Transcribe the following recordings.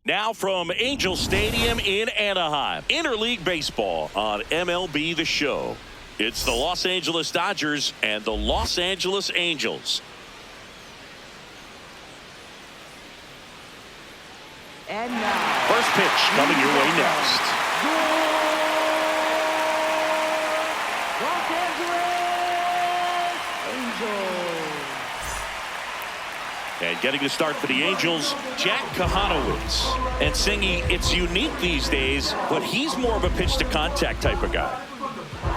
Now from Angel Stadium in Anaheim, interleague baseball on MLB The Show. It's the Los Angeles Dodgers and the Los Angeles Angels. And now, first pitch coming your way next. Los Angeles Angels. And getting the start for the Angels, Jack Kahanowitz. And Singy, it's unique these days, but he's more of a pitch-to-contact type of guy.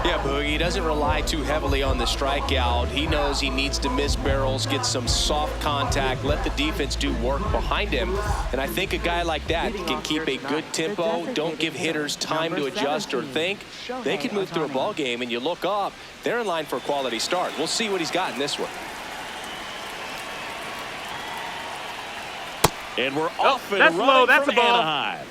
Yeah, Boogie, he doesn't rely too heavily on the strikeout. He knows he needs to miss barrels, get some soft contact, let the defense do work behind him. And I think a guy like that can keep a good tempo, don't give hitters time to adjust or think. They can move through a ball game, and you look up, they're in line for a quality start. We'll see what he's got in this one. And we're off and running from Anaheim.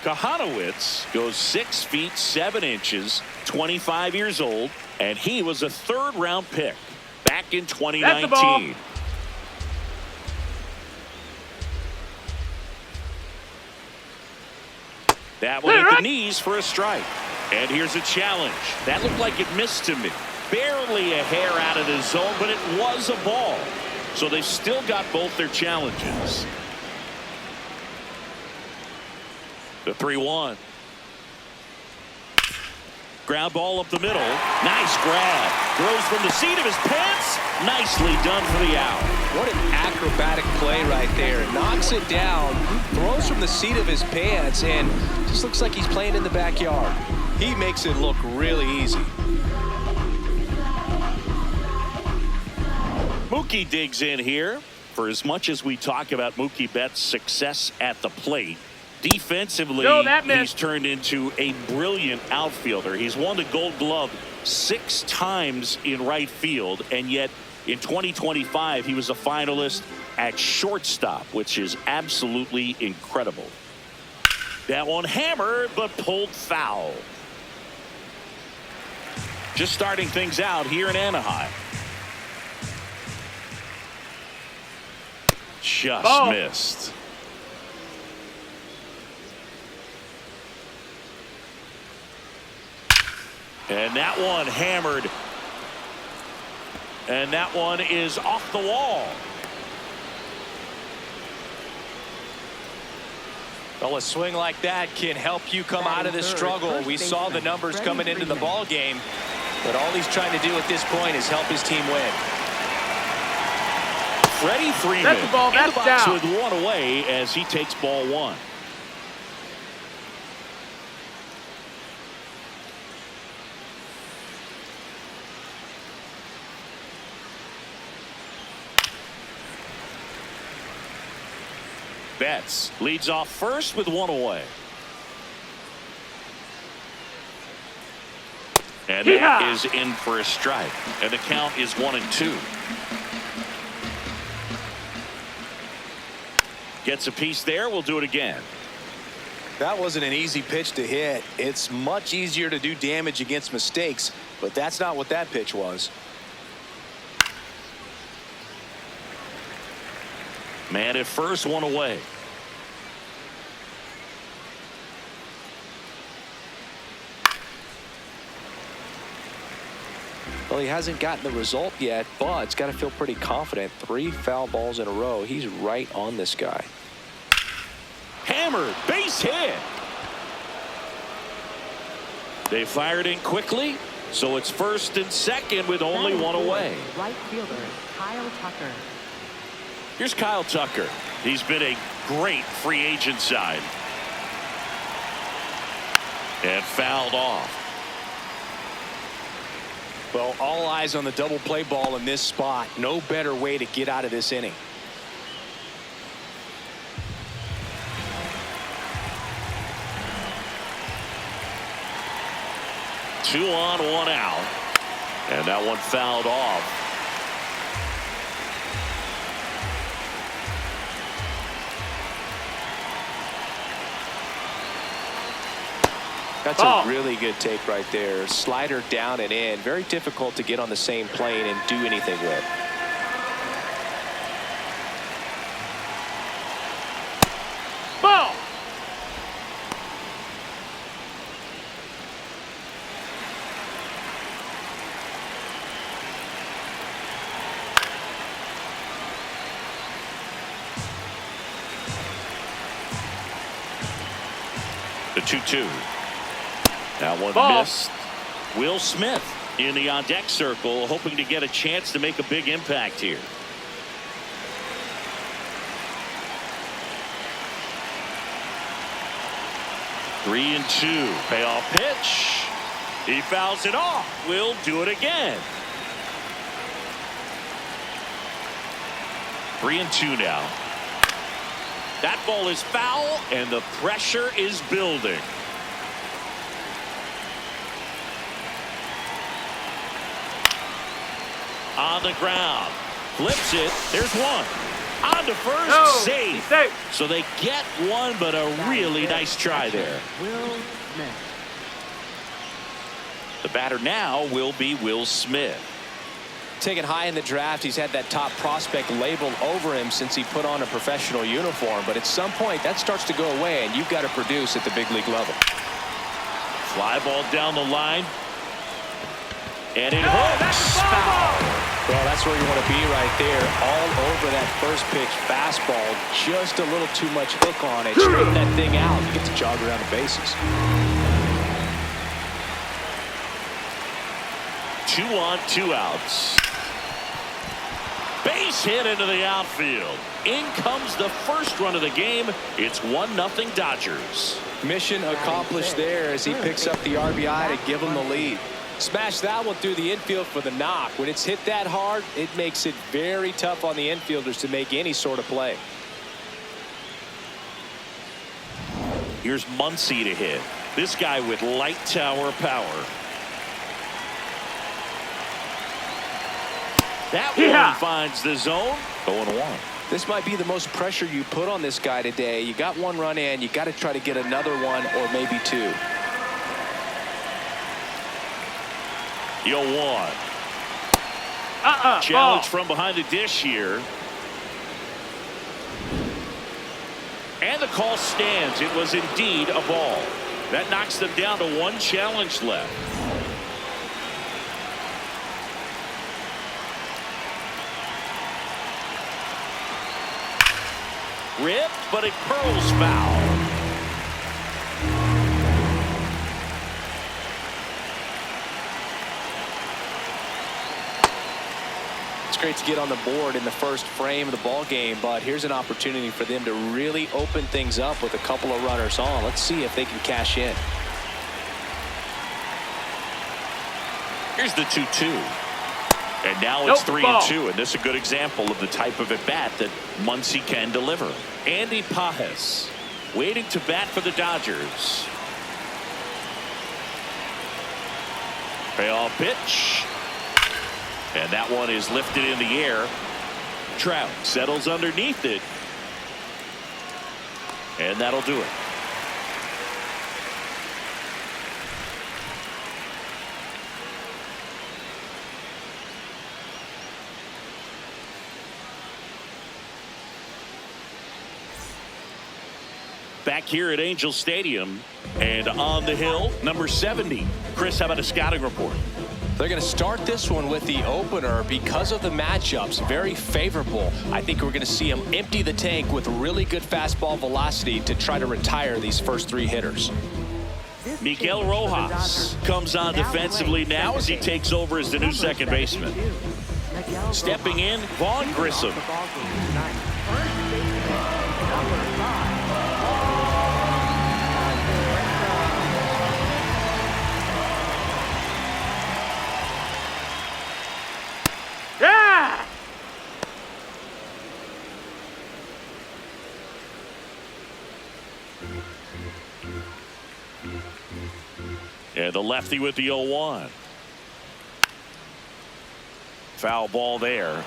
Kahanowitz goes 6 feet 7 inches, 25 years old, and he was a third-round pick back in 2019. That one at the knees for a strike. And here's a challenge. That looked like it missed to me. Barely a hair out of the zone, but it was a ball. So they've still got both their challenges. The 3-1. Ground ball up the middle. Nice grab. Throws from the seat of his pants. Nicely done for the out. What an acrobatic play right there. Knocks it down, throws from the seat of his pants, and just looks like he's playing in the backyard. He makes it look really easy. Mookie digs in here. For as much as we talk about Mookie Betts' success at the plate, defensively, he's turned into a brilliant outfielder. He's won the Gold Glove 6 times in right field, and yet in 2025, he was a finalist at shortstop, which is absolutely incredible. That one hammered, but pulled foul. Just starting things out here in Anaheim. Just missed. And that one hammered. And that one is off the wall. Well, a swing like that can help you come out of the struggle. We saw the numbers coming into the ball game, but all he's trying to do at this point is help his team win. Freddie Freeman in the box with one away as he takes ball 1. Betts leads off first with 1 away. And that is in for a strike. And the count is 1-2. Gets a piece there. We'll do it again. That wasn't an easy pitch to hit. It's much easier to do damage against mistakes, but that's not what that pitch was. Man at first, 1 away. Well, he hasn't gotten the result yet, but he's got to feel pretty confident. 3 foul balls in a row. He's right on this guy. Hammered, base hit. They fired in quickly, so it's first and second with only 1 away. Right fielder Kyle Tucker. Here's Kyle Tucker. He's been a great free agent sign. And fouled off. Well, all eyes on the double play ball in this spot. No better way to get out of this inning. Two on, 1 out. And that one fouled off. That's a really good take right there. Slider down and in. Very difficult to get on the same plane and do anything with. The 2-2. That one missed. Will Smith in the on-deck circle, hoping to get a chance to make a big impact here. Three and two. Payoff pitch. He fouls it off. Will do it again. 3-2 now. That ball is foul, and the pressure is building. On the ground. Flips it. There's one. On to first. Save. So they get one, but a really nice try there. Will Smith. The batter now will be Will Smith. Taken high in the draft, he's had that top prospect label over him since he put on a professional uniform. But at some point, that starts to go away, and you've got to produce at the big league level. Fly ball down the line. And it hooks. Foul. Well, that's where you want to be right there. All over that first pitch fastball. Just a little too much hook on it. Straighten that thing out. You get to jog around the bases. 2 on, 2 outs. Base hit into the outfield. In comes the first run of the game. It's 1-0 Dodgers. Mission accomplished there as he picks up the RBI to give him the lead. Smash that one through the infield for the knock. When it's hit that hard, it makes it very tough on the infielders to make any sort of play. Here's Muncy to hit. This guy with light tower power. That one finds the zone. 0-1. This might be the most pressure you put on this guy today. You got one run in. You got to try to get another one or maybe two. The 0-1. Challenge from behind the dish here. And the call stands. It was indeed a ball. That knocks them down to 1 challenge left. Ripped, but it curls foul. It's great to get on the board in the first frame of the ball game, but here's an opportunity for them to really open things up with a couple of runners on. Let's see if they can cash in. Here's the 2-2. And now it's 3-2, and this is a good example of the type of at-bat that Muncy can deliver. Andy Pajes waiting to bat for the Dodgers. Payoff pitch. And that one is lifted in the air. Trout settles underneath it. And that'll do it. Back here at Angel Stadium and on the hill, number 70. Chris, how about a scouting report? They're going to start this one with the opener because of the matchups. Very favorable. I think we're going to see him empty the tank with really good fastball velocity to try to retire these first 3 hitters. Miguel Rojas comes on defensively now as he takes over as the new second baseman. Stepping in, Vaughn Grissom. And the lefty with the 0-1. Foul ball there.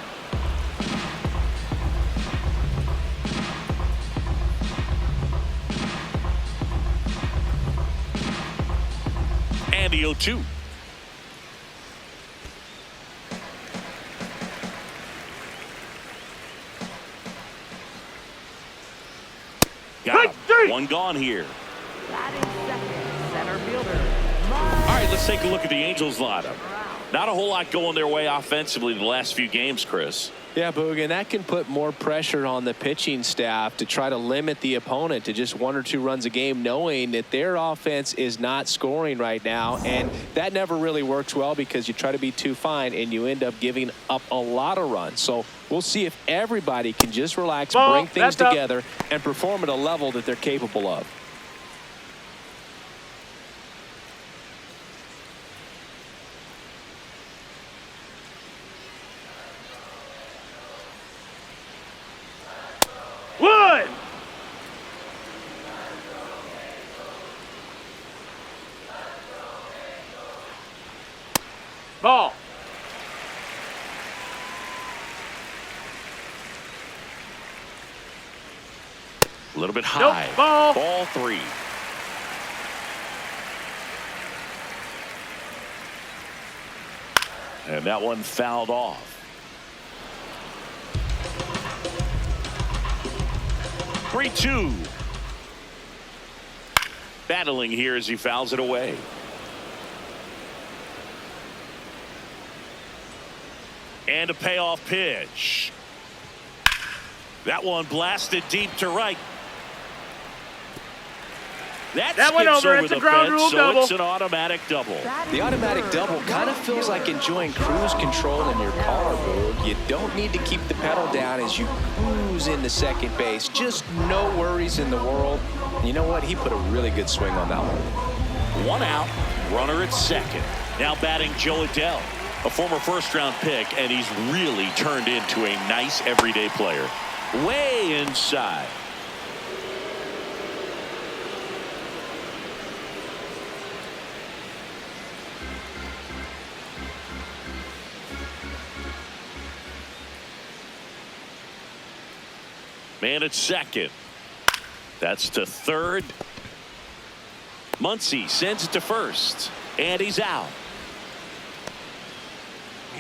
And the 0-2. Got him. One gone here. Center fielder. All right, let's take a look at the Angels lineup. Not a whole lot going their way offensively the last few games, Chris. Yeah, Boog, and that can put more pressure on the pitching staff to try to limit the opponent to just 1 or 2 runs a game, knowing that their offense is not scoring right now. And that never really works well because you try to be too fine and you end up giving up a lot of runs. So we'll see if everybody can just relax, bring things together, and perform at a level that they're capable of. Wood! Ball. A little bit high. Nope, ball. Ball 3. And that one fouled off. 3-2. Battling here as he fouls it away. And a payoff pitch. That one blasted deep to right. That went over. It's a ground rule double. It's an automatic double. The automatic double kind of feels like enjoying cruise control in your car, Boog. You don't need to keep the pedal down as you cruise into second base. Just no worries in the world. You know what? He put a really good swing on that one. 1 out, runner at second. Now batting Joe Adell, a former first-round pick, and he's really turned into a nice everyday player. Way inside. Man at second. That's to third. Muncy sends it to first, and he's out.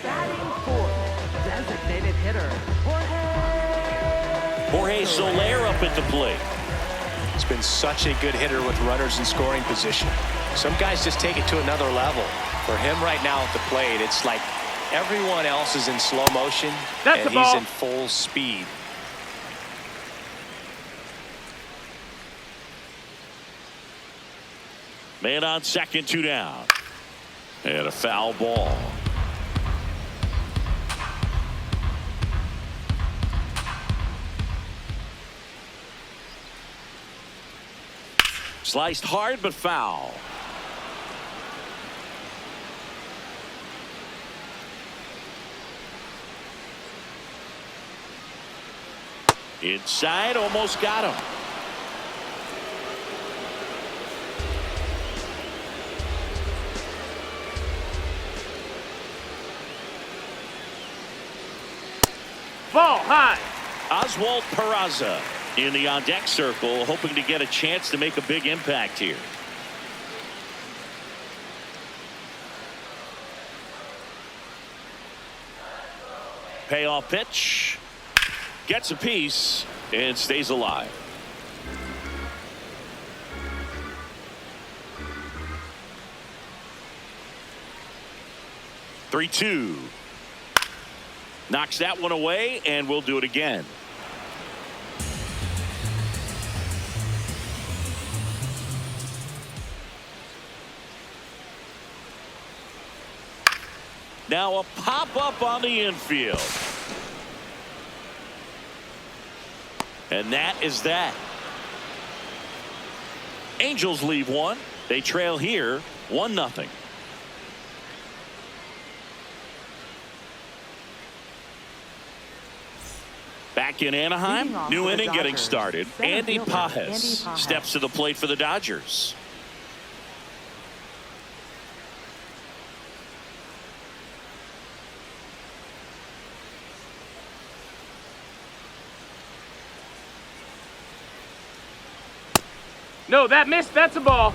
Batting fourth, designated hitter, Jorge Soler up at the plate. He's been such a good hitter with runners in scoring position. Some guys just take it to another level. For him right now at the plate, it's like everyone else is in slow motion, and he's in full speed. Man on second, 2 down. And a foul ball. Sliced hard, but foul. Inside, almost got him. Ball high. Oswald Peraza in the on-deck circle, hoping to get a chance to make a big impact here. Payoff pitch. Gets a piece and stays alive. Three-two. Knocks that one away, and we'll do it again. Now a pop-up on the infield. And that is that. Angels leave one. They trail here 1-0. Back in Anaheim, new inning getting started. Andy Pages steps to the plate for the Dodgers. No, that missed. That's a ball.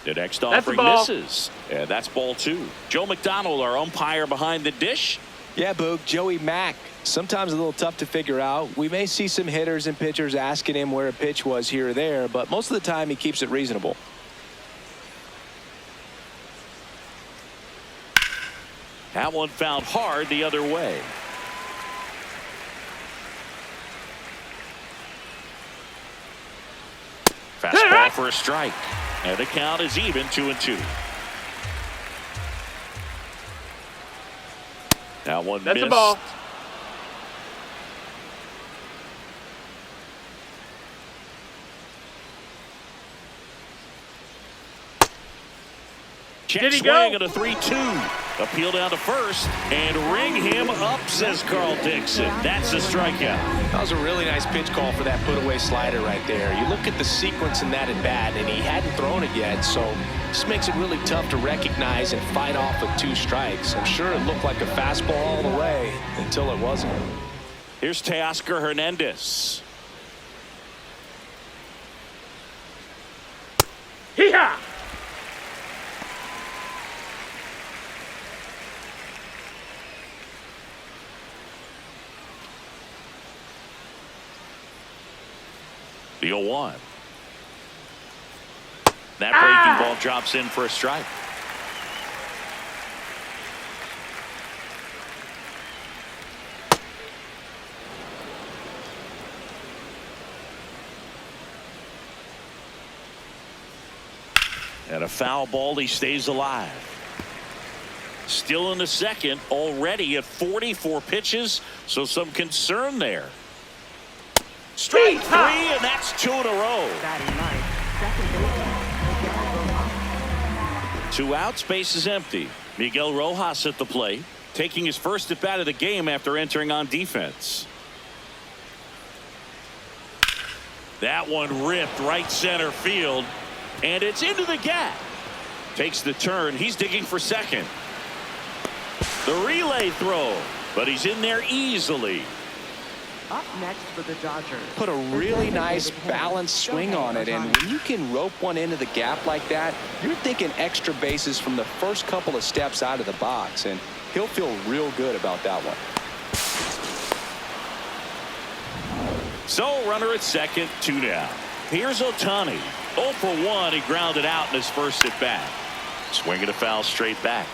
The next offering misses, and that's ball 2. Joe McDonald, our umpire behind the dish. Yeah, Boog, Joey Mack. Sometimes a little tough to figure out. We may see some hitters and pitchers asking him where a pitch was here or there, but most of the time he keeps it reasonable. That one fouled hard the other way. Fastball for a strike. And the count is even 2-2. That one That's missed. a ball. Check Did he swing go? at a 3-2. Appeal down to first and ring him up, says Carl Dixon. That's a strikeout. That was a really nice pitch call for that put-away slider right there. You look at the sequence in that at-bat, and he hadn't thrown it yet, so this makes it really tough to recognize and fight off with 2 strikes. I'm sure it looked like a fastball all the way until it wasn't. Here's Teoscar Hernandez. Hee-haw! The 0-1. That breaking ball drops in for a strike. And a foul ball. He stays alive. Still in the second, already at 44 pitches, so some concern there. Strike 3, and that's 2 in a row. Batting ninth, second baseman. 2 outs, base is empty. Miguel Rojas at the plate, taking his first at bat of the game after entering on defense. That one ripped right center field, and it's into the gap. Takes the turn. He's digging for second. The relay throw, but he's in there easily. Up next for the Dodgers. Put a really nice balanced swing on it, and when you can rope one into the gap like that, you're thinking extra bases from the first couple of steps out of the box, and he'll feel real good about that one. So runner at second, 2 down. Here's Ohtani. 0 for 1. He grounded out in his first at bat. Swinging a foul straight back.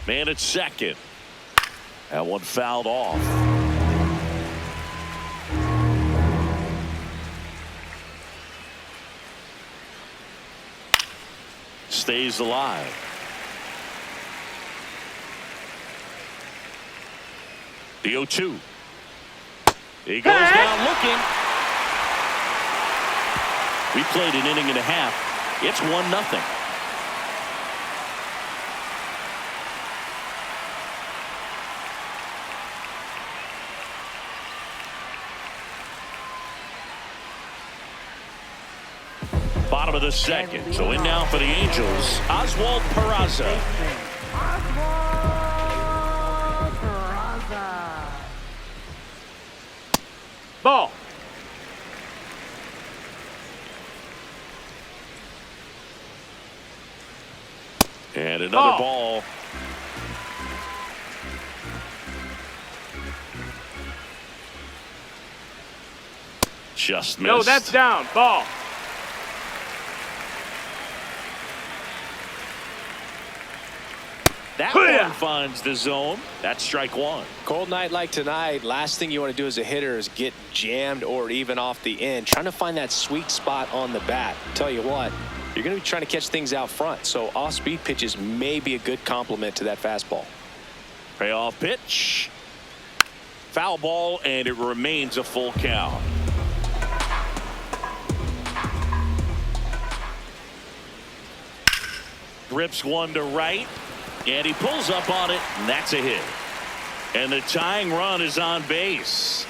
Man at second. That one fouled off. Stays alive. The 0-2. He goes down looking. We played an inning and a half. It's 1-0. Bottom of the second. So in now for the Angels, Oswald Peraza. Oswald Peraza. Ball. And another ball. Just missed. No, that's down. Ball. That one finds the zone. That's strike 1. Cold night like tonight, last thing you want to do as a hitter is get jammed or even off the end, trying to find that sweet spot on the bat. Tell you what, you're going to be trying to catch things out front, so off-speed pitches may be a good complement to that fastball. Payoff pitch. Foul ball, and it remains a full count. Rips one to right, and he pulls up on it, and that's a hit. And the tying run is on base.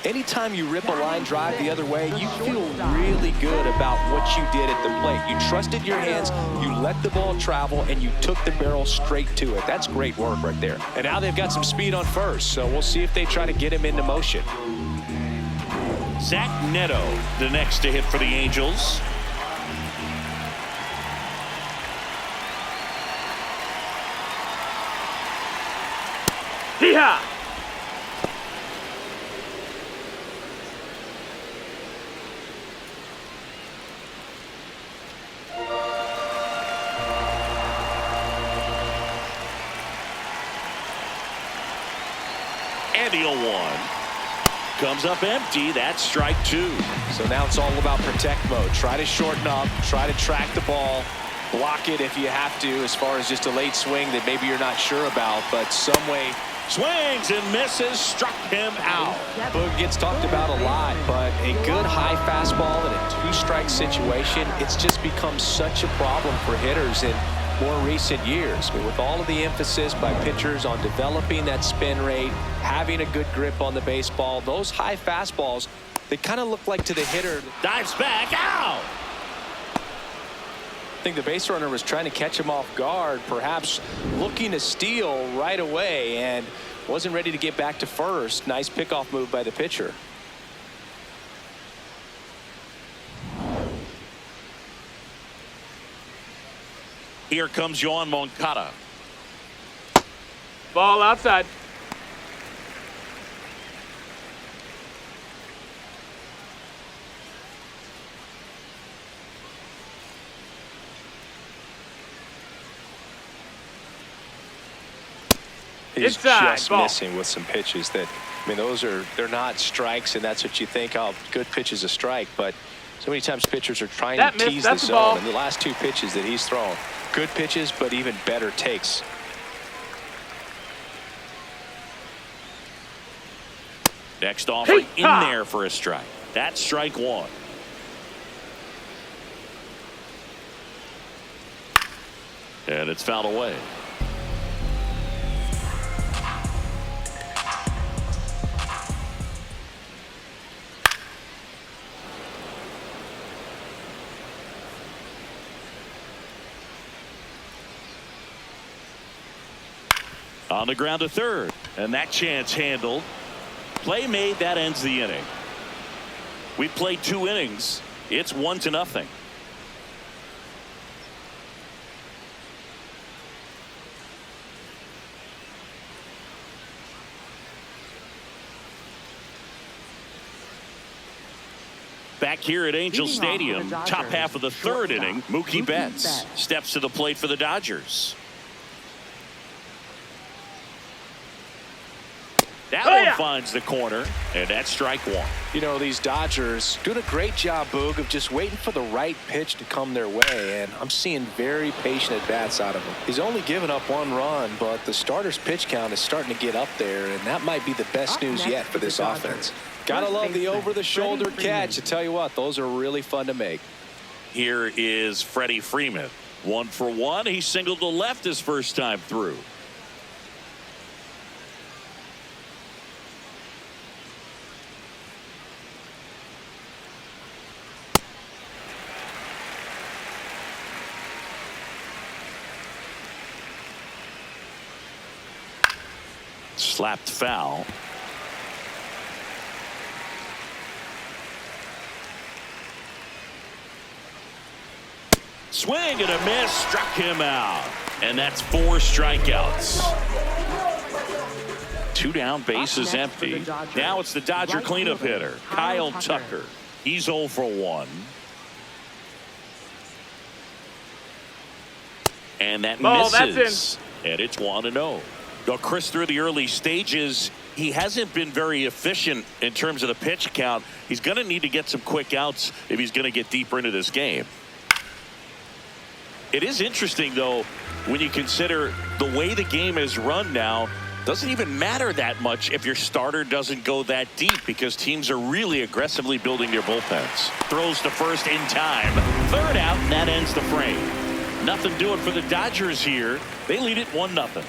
Anytime you rip a line drive the other way, you feel really good about what you did at the plate. You trusted your hands, you let the ball travel, and you took the barrel straight to it. That's great work right there. And now they've got some speed on first, so we'll see if they try to get him into motion. Zach Neto, the next to hit for the Angels. Hee-haw. And the 0-1. Comes up empty. That's strike two. So now it's all about protect mode. Try to shorten up. Try to track the ball. Block it if you have to, as far as just a late swing that maybe you're not sure about, but some way. Swings and misses. Struck him out. Boog gets talked about a lot, but a good high fastball in a two-strike situation, it's just become such a problem for hitters in more recent years. I mean, with all of the emphasis by pitchers on developing that spin rate, having a good grip on the baseball, those high fastballs, they kind of look like to the hitter. Dives back out. I think the base runner was trying to catch him off guard, perhaps looking to steal right away, and wasn't ready to get back to first. Nice pickoff move by the pitcher. Here comes Yoan Moncada. Ball outside. He's Inside, just ball. missing with some pitches that, I mean, they're not strikes, and that's what you think, oh, good pitch is a strike, but so many times pitchers are trying to tease the zone, and the last two pitches that he's thrown, good pitches, but even better takes. Next offer in there for a strike. That's strike one. And it's fouled away. On the ground to third, and that chance handled. Play made. That ends the inning. We played 2 innings. It's 1-0. Back here at Angel Stadium, top half of the third inning, Mookie Betts steps to the plate for the Dodgers. That one finds the corner, and that's strike one. You know, these Dodgers doing a great job, Boog, of just waiting for the right pitch to come their way, and I'm seeing very patient at-bats out of him. He's only given up 1 run, but the starter's pitch count is starting to get up there, and that might be the best news yet for this offense. Gotta love the over-the-shoulder catch. I tell you what, those are really fun to make. Here is Freddie Freeman. 1 for 1. He singled to left his first time through. Slapped foul. Swing and a miss, struck him out, and that's 4 strikeouts. 2 down, bases empty. Now it's the Dodger cleanup hitter, Kyle Tucker. He's 0 for 1. And that misses, and it's 1-0. Now, Chris, through the early stages, he hasn't been very efficient in terms of the pitch count. He's going to need to get some quick outs if he's going to get deeper into this game. It is interesting, though, when you consider the way the game is run now, doesn't even matter that much if your starter doesn't go that deep, because teams are really aggressively building their bullpens. Throws to first in time. Third out, and that ends the frame. Nothing doing for the Dodgers here. They lead it 1-0.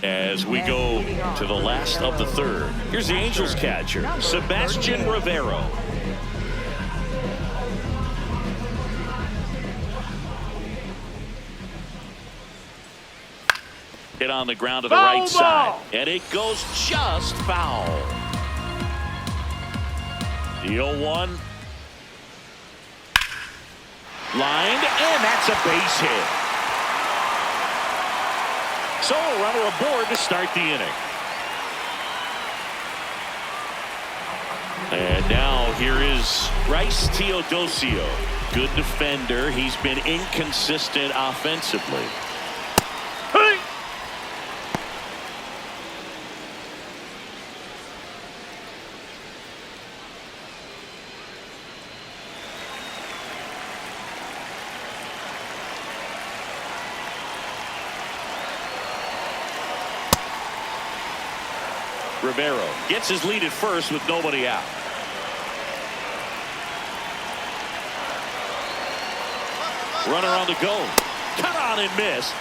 As we go to the last of the third, here's the Angels catcher, Sebastian Rivero. Hit on the ground to the right side, and it goes just foul. The 0-1. Lined, and that's a base hit. So a runner aboard to start the inning. And now here is Bryce Teodosio. Good defender. He's been inconsistent offensively. Hey! Rivero gets his lead at first with nobody out. Runner on the go. Cut on and missed.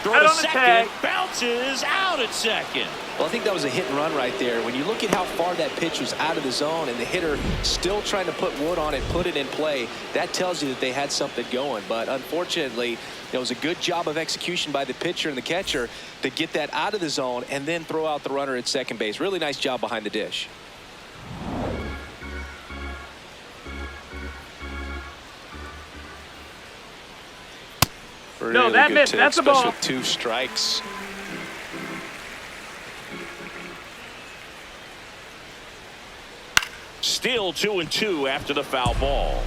Throw to second. Bounces out at second. Well, I think that was a hit and run right there. When you look at how far that pitch was out of the zone and the hitter still trying to put wood on it, put it in play, that tells you that they had something going. But unfortunately, it was a good job of execution by the pitcher and the catcher to get that out of the zone and then throw out the runner at second base. Really nice job behind the dish. Really no, that missed. That's a ball. With 2 strikes. Still 2-2 after the foul ball.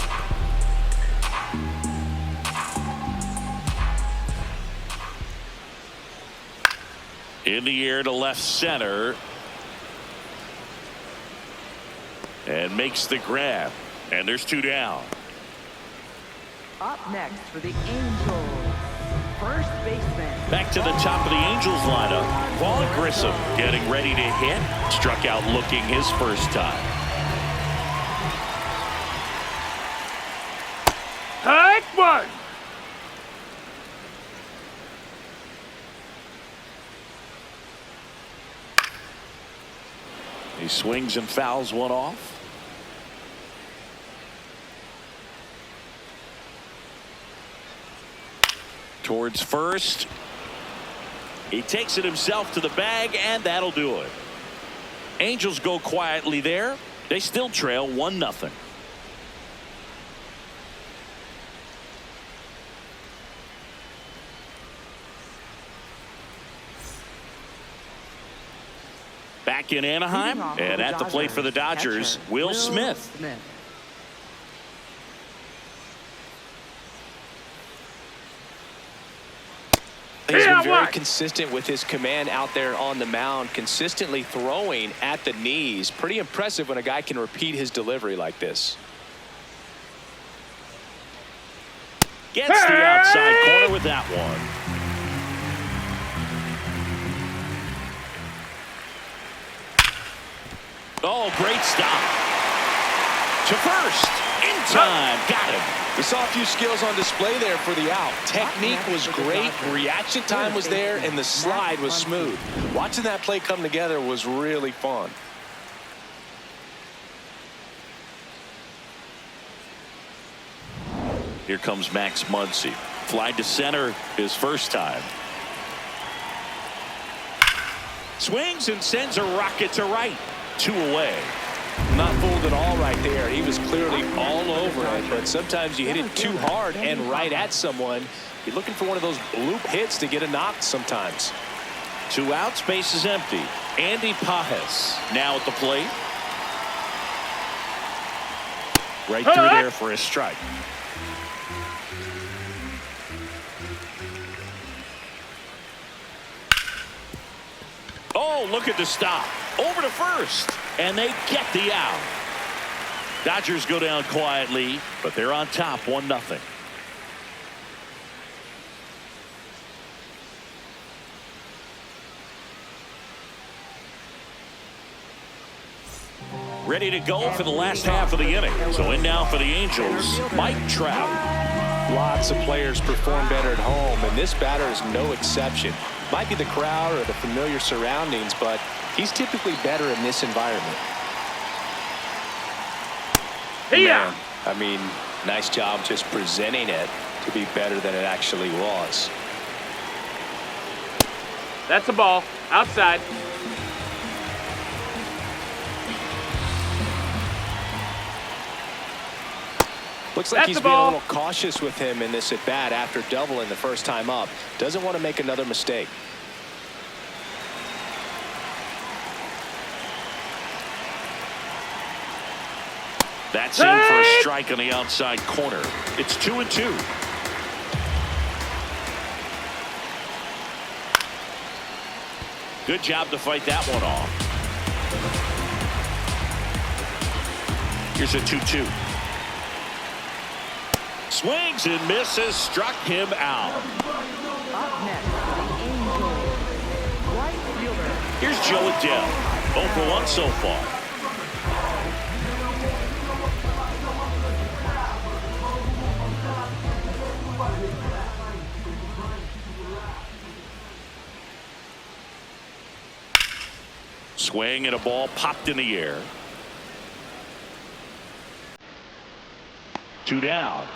In the air to left center. And makes the grab. And there's 2 down. Up next for the Angels, first baseman. Back to the top of the Angels lineup. Vaughn Grissom getting ready to hit. Struck out looking his first time. Hike one. He swings and fouls one off. Towards first. He takes it himself to the bag, and that'll do it. Angels go quietly there. They still trail 1-0. Back in Anaheim, and at the plate for the Dodgers, Will Smith. He's been very consistent with his command out there on the mound, consistently throwing at the knees. Pretty impressive when a guy can repeat his delivery like this. Gets the outside corner with that one. Oh, great stop. To first. In time. Got him. We saw a few skills on display there for the out. Technique was great, reaction time was there, and the slide was smooth. Watching that play come together was really fun. Here comes Max Muncy. Fly to center his first time. Swings and sends a rocket to right. 2 away. Not fooled at all right there. He was clearly all over it, but sometimes you hit it too hard and right at someone. You're looking for one of those bloop hits to get a knock sometimes. 2 outs, base is empty. Andy Pajes now at the plate. Right through there for a strike. Oh, look at the stop. Over to first, and they get the out. Dodgers go down quietly, but they're on top 1-0. Ready to go for the last half of the inning. So in now for the Angels, Mike Trout. Lots of players perform better at home, and this batter is no exception. Might be the crowd or the familiar surroundings, but he's typically better in this environment. Yeah. I mean, nice job just presenting it to be better than it actually was. That's a ball. Outside. Looks like he's being a little cautious with him in this at bat after doubling the first time up. Doesn't want to make another mistake. That's in for a strike on the outside corner. It's 2-2. Good job to fight that one off. Here's a 2-2. Swings and misses, struck him out. Up next for the Angels, right fielder. Here's Joe Adele. 0 for 1 so far. Swing and a ball popped in the air. 2 down.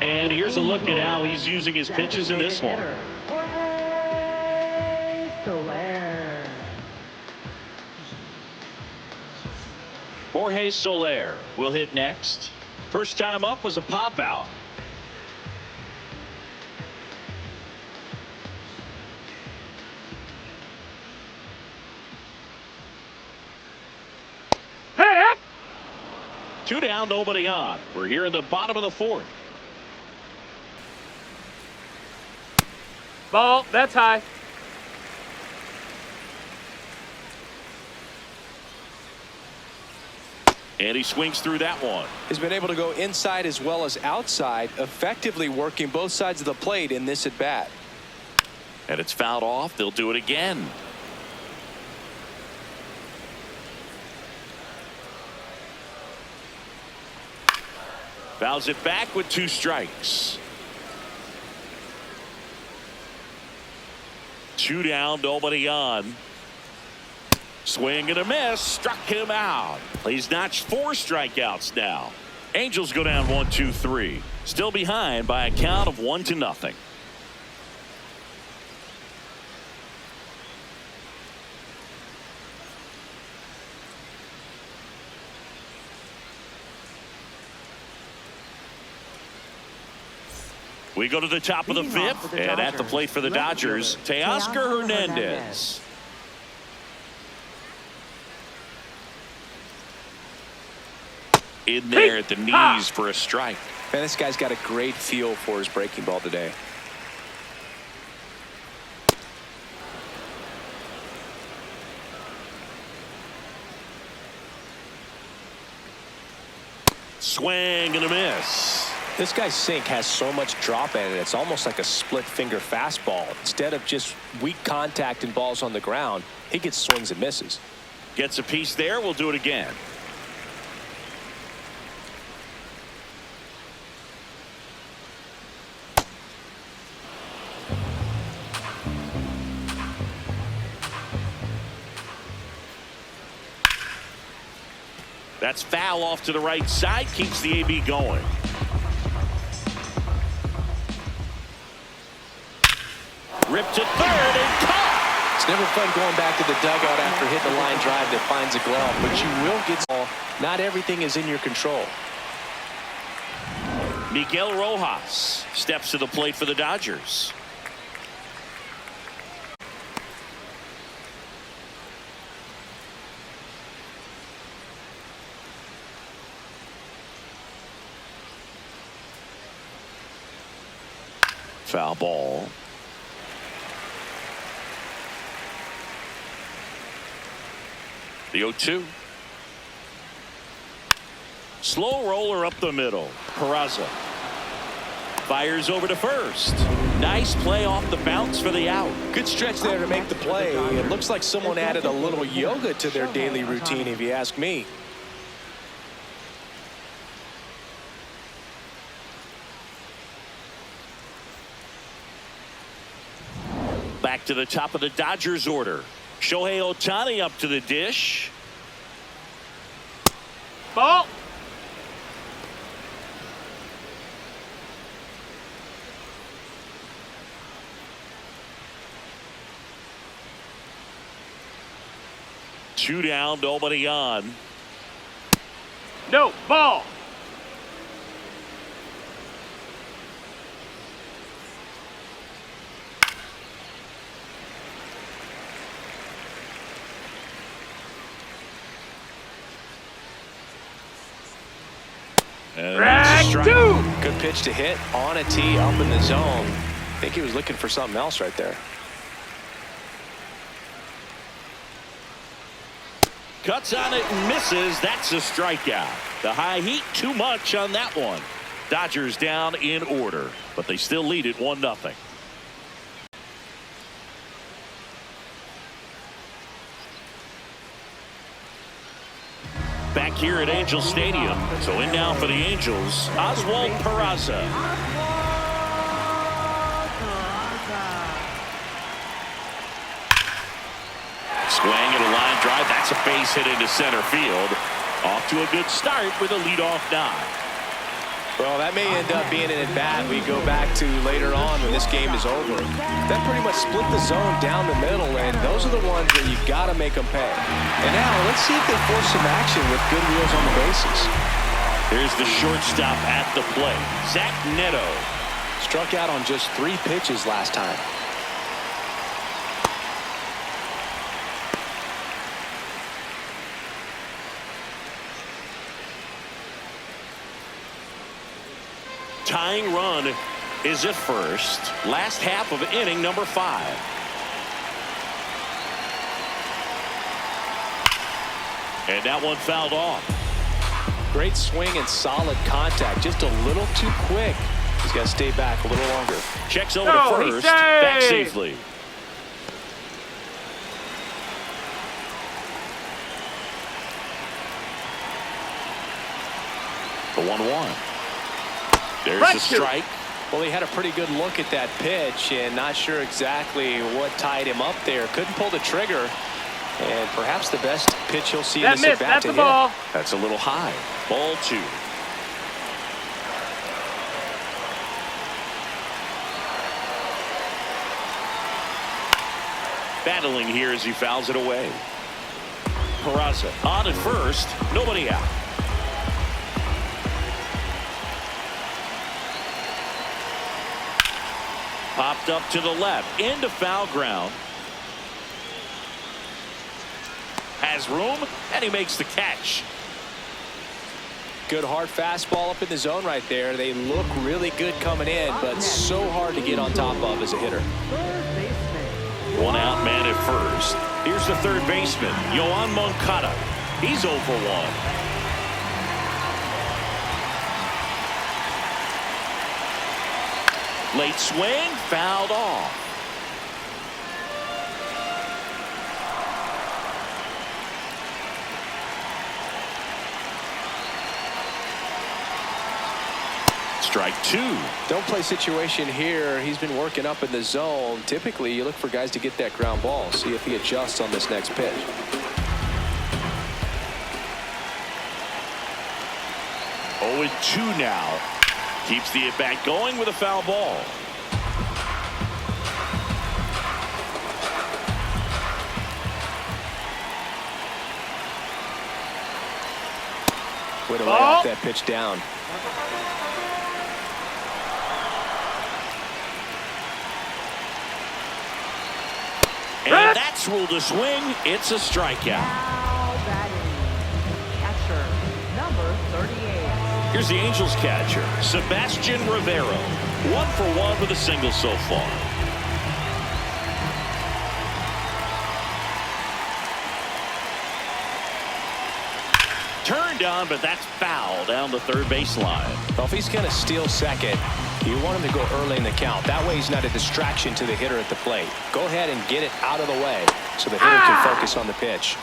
And here's a look at how he's using his pitches in this one. Jorge Soler will hit next. First time up was a pop out. Hey! 2 down, nobody on. We're here in the bottom of the 4th. Ball. That's high. And he swings through that one. He's been able to go inside as well as outside, effectively working both sides of the plate in this at bat. And it's fouled off. They'll do it again. Fouls it back with 2 strikes. 2 down, nobody on. Swing and a miss, struck him out. He's notched 4 strikeouts now. Angels go down 1-2-3. Still behind by a count of 1-0. We go to the top of the 5th, and at the plate for the Dodgers, Teoscar Hernandez. In there at the knees for a strike. Man, this guy's got a great feel for his breaking ball today. Swing and a miss. This guy's sink has so much drop in it, it's almost like a split finger fastball. Instead of just weak contact and balls on the ground, he gets swings and misses. Gets a piece there. We'll do it again. That's foul off to the right side. Keeps the AB going. Ripped to third and caught. It's never fun going back to the dugout after hitting a line drive that finds a glove, but you will get ball. Not everything is in your control. Miguel Rojas steps to the plate for the Dodgers. Foul ball. The 0-2. Slow roller up the middle. Peraza fires over to first. Nice play off the bounce for the out. Good stretch there to make the play. It looks like someone added a little yoga to their daily routine, if you ask me. Back to the top of the Dodgers order. Shohei Ohtani up to the dish. Ball. Two down, nobody on. No, ball. And that's a Strike strike. 2. Good pitch to hit on a tee up in the zone. I think he was looking for something else right there. Cuts on it and misses. That's a strikeout. The high heat, too much on that one. Dodgers down in order, but they still lead it 1-0. Back here at Angel Stadium. So in now for the Angels, Oswald Peraza. Swing and a line drive. That's a base hit into center field. Off to a good start with a leadoff knock. Well, that may end up being an at-bat we go back to later on when this game is over. That pretty much split the zone down the middle, and those are the ones that you've got to make them pay. And now, let's see if they force some action with good wheels on the bases. Here's the shortstop at the plate, Zach Neto. Struck out on just 3 pitches last time. Tying run is at first. Last half of inning number 5. And that one fouled off. Great swing and solid contact. Just a little too quick. He's got to stay back a little longer. Checks over No, to he's first. safe. Back safely. The 1-1. There's the strike. Well, he had a pretty good look at that pitch and not sure exactly what tied him up there. Couldn't pull the trigger. And perhaps the best pitch he'll see in this at bat That's to the hit. ball. That's a little high. Ball 2. Battling here as he fouls it away. Peraza on at first. Nobody out. Popped up to the left into foul ground. Has room and he makes the catch. Good hard fastball up in the zone right there. They look really good coming in, but so hard to get on top of as a hitter. Third baseman. 1 out man at first. Here's the third baseman, Yoan Moncada. He's 0 for 1. Late swing, fouled off. Strike 2. Don't play situation here. He's been working up in the zone. Typically, you look for guys to get that ground ball. See if he adjusts on this next pitch. Oh, 2 now. Keeps the at-bat going with a foul ball. Way to lay off that pitch down. And that's ruled a swing. It's a strikeout. Now batting. Catcher, number 38. Here's the Angels catcher, Sebastian Rivero. 1 for 1 with a single so far. Turned on, but that's foul down the third baseline. Well, if he's going to steal second, you want him to go early in the count. That way he's not a distraction to the hitter at the plate. Go ahead and get it out of the way so the hitter can focus on the pitch.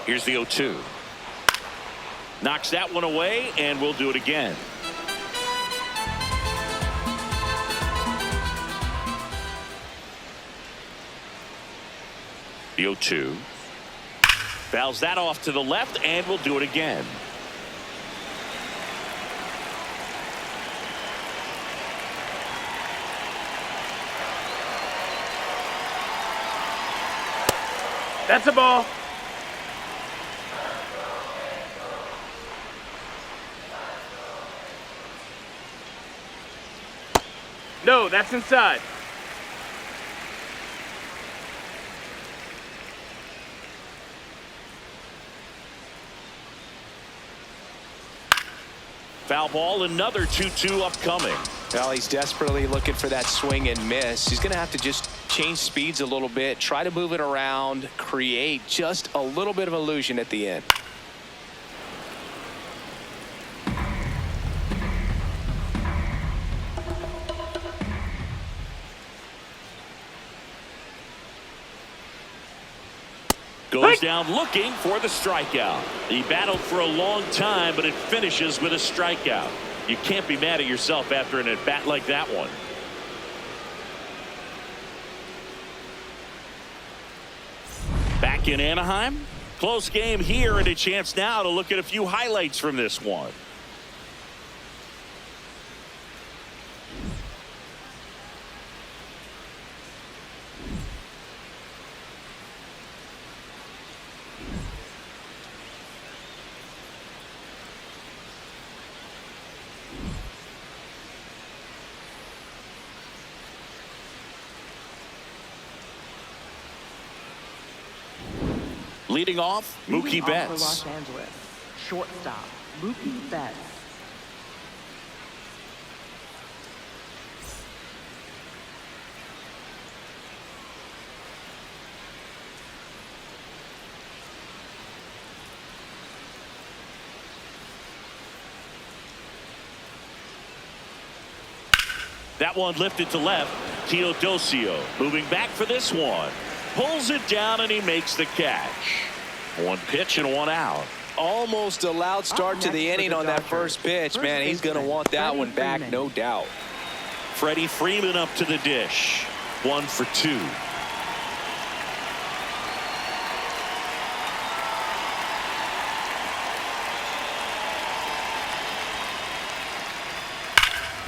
Here's the 0-2. Knocks that one away, and we'll do it again. The 0-2. Fouls that off to the left, and we'll do it again. That's a ball. No, that's inside. Foul ball, another 2-2 upcoming. Well, he's desperately looking for that swing and miss. He's going to have to just change speeds a little bit, try to move it around, create just a little bit of illusion at the end. Goes down looking for the strikeout. He battled for a long time, but it finishes with a strikeout. You can't be mad at yourself after an at-bat like that one. Back in Anaheim. Close game here, and a chance now to look at a few highlights from this one. Leading off, Mookie Betts. Los Angeles, shortstop, Mookie Betts. That one lifted to left. Teodosio moving back for this one. Pulls it down and he makes the catch. One pitch and one out. Almost a loud start to the inning on that first pitch. Man, he's going to want that one back, no doubt. Freddie Freeman up to the dish. 1 for 2.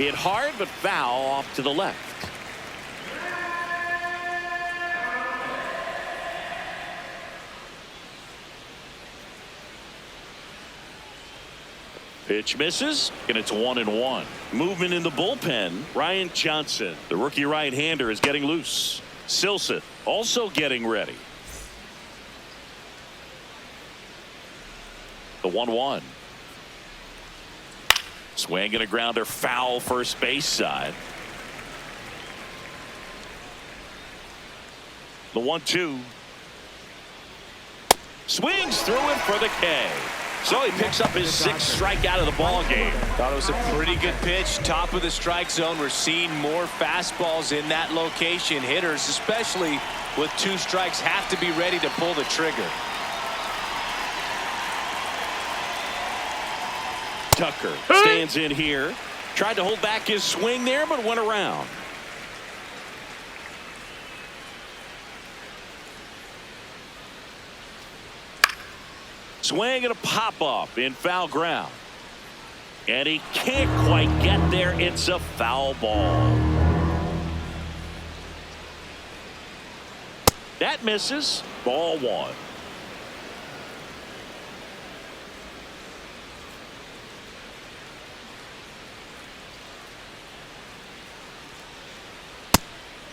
Hit hard but foul off to the left. Pitch misses, and it's 1-1. Movement in the bullpen. Ryan Johnson, the rookie right-hander, is getting loose. Silson also getting ready. The 1-1. Swing and a grounder, foul first base side. The 1-2. Swings through it for the K. So he picks up his 6th strikeout of the ball game. Thought it was a pretty good pitch, top of the strike zone. We're seeing more fastballs in that location. Hitters, especially with 2 strikes, have to be ready to pull the trigger. Tucker stands in here. Tried to hold back his swing there, but went around. Swing and a pop-up in foul ground. And he can't quite get there. It's a foul ball. That misses. Ball 1.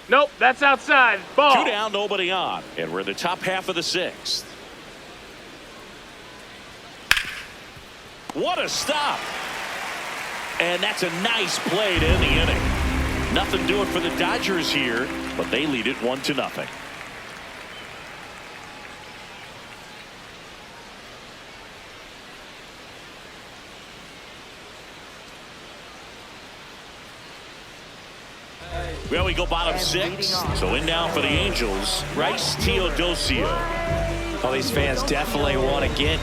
Nope, that's outside. Ball. 2 down, nobody on. And we're in the top half of the 6th. What a stop. And that's a nice play to end the inning. Nothing doing for the Dodgers here, but they lead it 1-0. Well, we go bottom 6. So in now for the Angels, Bryce Teodosio. Well, these fans definitely want to get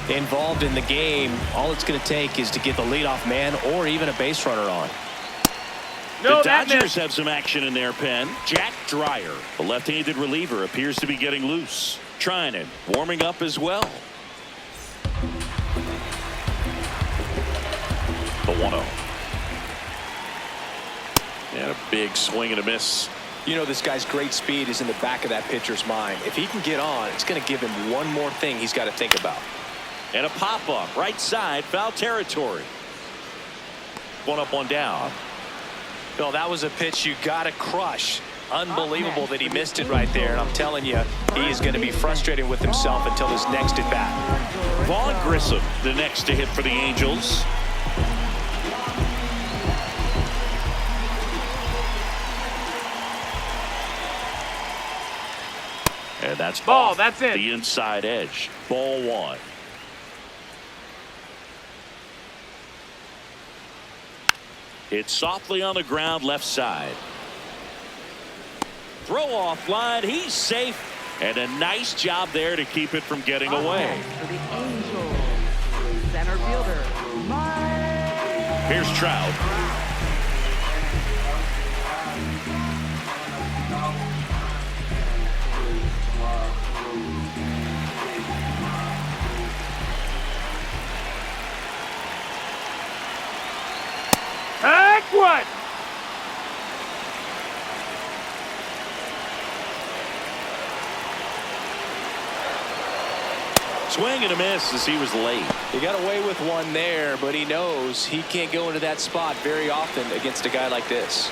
involved in the game. All it's going to take is to get the leadoff man or even a base runner on. The Dodgers have some action in their pen. Jack Dreyer, the left-handed reliever, appears to be getting loose. Trinan warming up as well. The 1-0. And a big swing and a miss. You know, this guy's great speed is in the back of that pitcher's mind. If he can get on, it's going to give him one more thing he's got to think about. And a pop-up, right side, foul territory. 1 up, 1 down. Bill, that was a pitch you got to crush. Unbelievable that he missed it right there. And I'm telling you, he is going to be frustrated with himself until his next at bat. Vaughn Grissom, the next to hit for the Angels. And that's ball. off That's it. The inside edge. Ball one. It's softly on the ground left side. Throw off line. He's safe. And a nice job there to keep it from getting away. For the Angels, center fielder, Mike. Here's Trout. Heck what? Swing and a miss as he was late. He got away with one there, but he knows he can't go into that spot very often against a guy like this.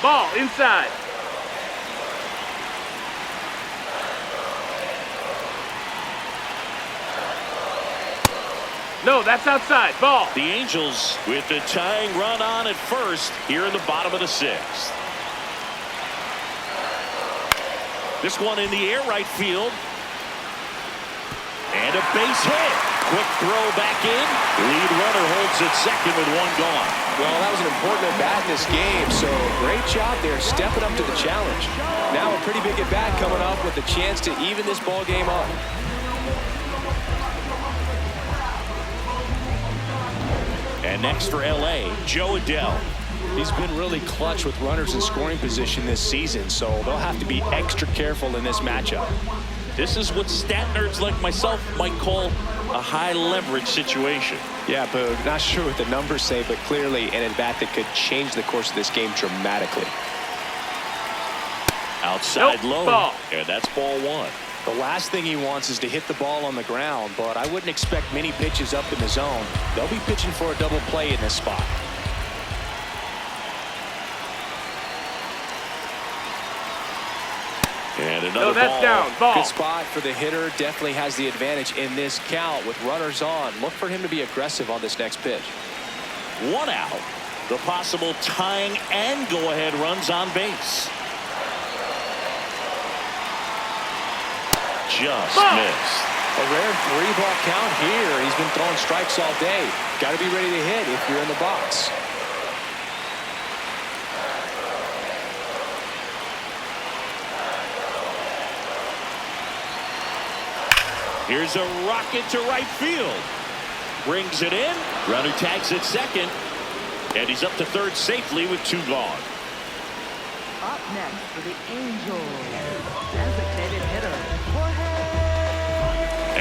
Ball inside. No, that's outside. Ball. The Angels with the tying run on at first here in the bottom of the sixth. This one in the air right field. And a base hit. Quick throw back in. Lead runner holds at second with one gone. Well, that was an important at-bat in this game, so great job there stepping up to the challenge. Now a pretty big at-bat coming up with a chance to even this ball game up. And next for L.A., Joe Adele. He's been really clutch with runners in scoring position this season, so they'll have to be extra careful in this matchup. This is what stat nerds like myself might call a high leverage situation. Yeah, Boog, not sure what the numbers say, but clearly an at-bat that could change the course of this game dramatically. Outside low, ball. And that's ball one. The last thing he wants is to hit the ball on the ground, but I wouldn't expect many pitches up in the zone. They'll be pitching for a double play in this spot. And another that's ball. down. Ball. Good spot for the hitter. Definitely has the advantage in this count with runners on. Look for him to be aggressive on this next pitch. One out. The possible tying and go-ahead runs on base. Just missed. A rare 3-ball count here. He's been throwing strikes all day. Got to be ready to hit if you're in the box. Here's a rocket to right field. Brings it in. Runner tags at second. And he's up to third safely with two gone. Up next for the Angels, designated hitter, Jorge.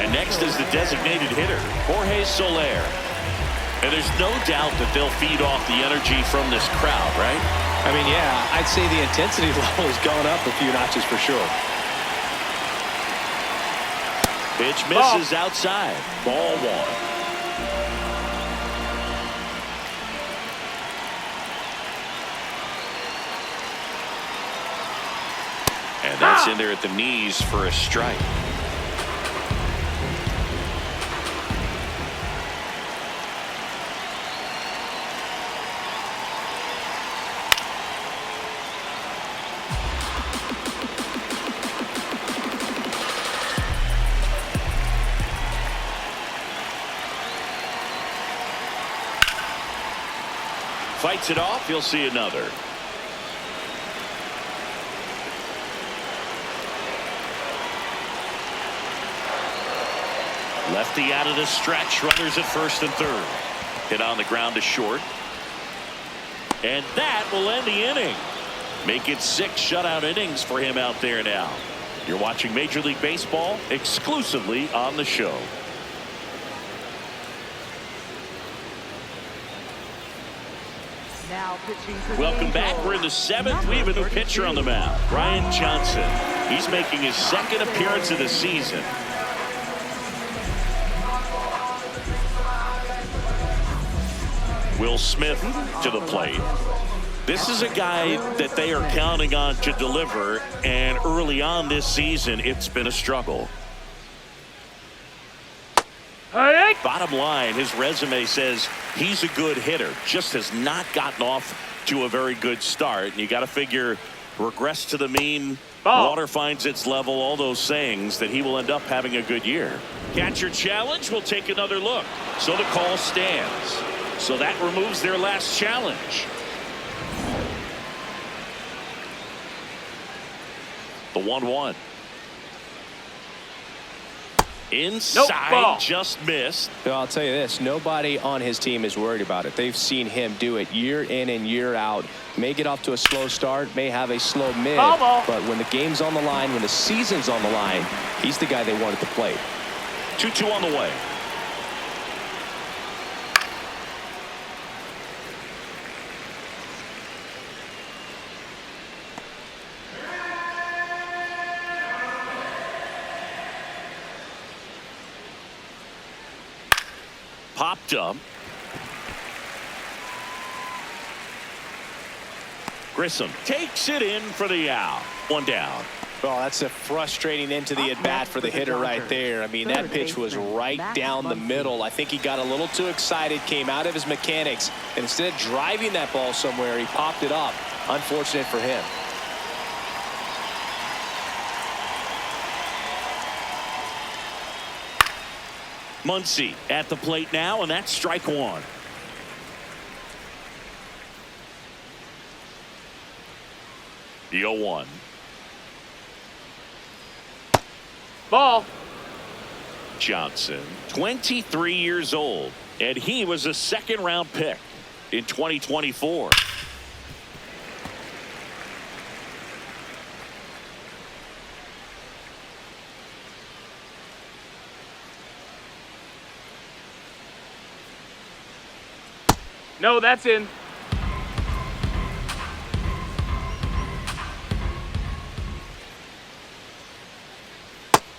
And next is the designated hitter, Jorge Soler. And there's no doubt that they'll feed off the energy from this crowd, right? I mean, yeah, I'd say the intensity level has gone up a few notches for sure. Pitch misses outside. Ball one. And that's in there at the knees for a strike. Fights it off. You'll see another. Lefty out of the stretch. Runners at first and third. Hit on the ground to short. And that will end the inning. Make it 6 shutout innings for him out there now. You're watching Major League Baseball exclusively on the show. Now pitching for the Welcome back. Angels, We're in the 7th. We have a new pitcher on the mound, Brian Johnson. He's making his second appearance of the season. Will Smith to the plate. This is a guy that they are counting on to deliver, and early on this season, it's been a struggle. Bottom line, his resume says he's a good hitter, just has not gotten off to a very good start. And you got to figure regress to the mean, Ball. water finds its level, all those sayings, that he will end up having a good year. Catcher challenge, we'll take another look. So the call stands. So that removes their last challenge. The 1-1. Inside, nope, just missed. Well, I'll tell you this, nobody on his team is worried about it. They've seen him do it year in and year out. May get off to a slow start, may have a slow mid, ball. but when the game's on the line, when the season's on the line, he's the guy they want at the plate. 2-2 on the way. Popped up. Grissom takes it in for the out. One down. Well, that's a frustrating end to the at-bat for the hitter right there. I mean, that pitch was right down the middle. I think he got a little too excited, came out of his mechanics, and instead of driving that ball somewhere, he popped it up. Unfortunate for him. Muncy at the plate now, and that's strike one. The 0-1. Ball. Johnson, 23 years old, and he was a second-round pick in 2024. No, that's in.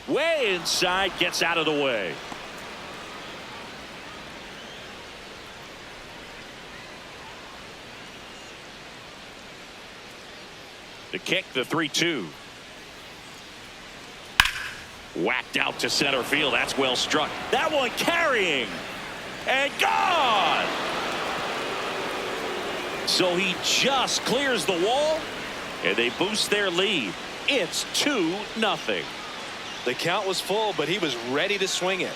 Way inside, gets out of the way. The kick, the 3-2. Whacked out to center field. That's well struck. That one carrying. And gone. So he just clears the wall, and they boost their lead. It's 2-0. The count was full, but he was ready to swing it.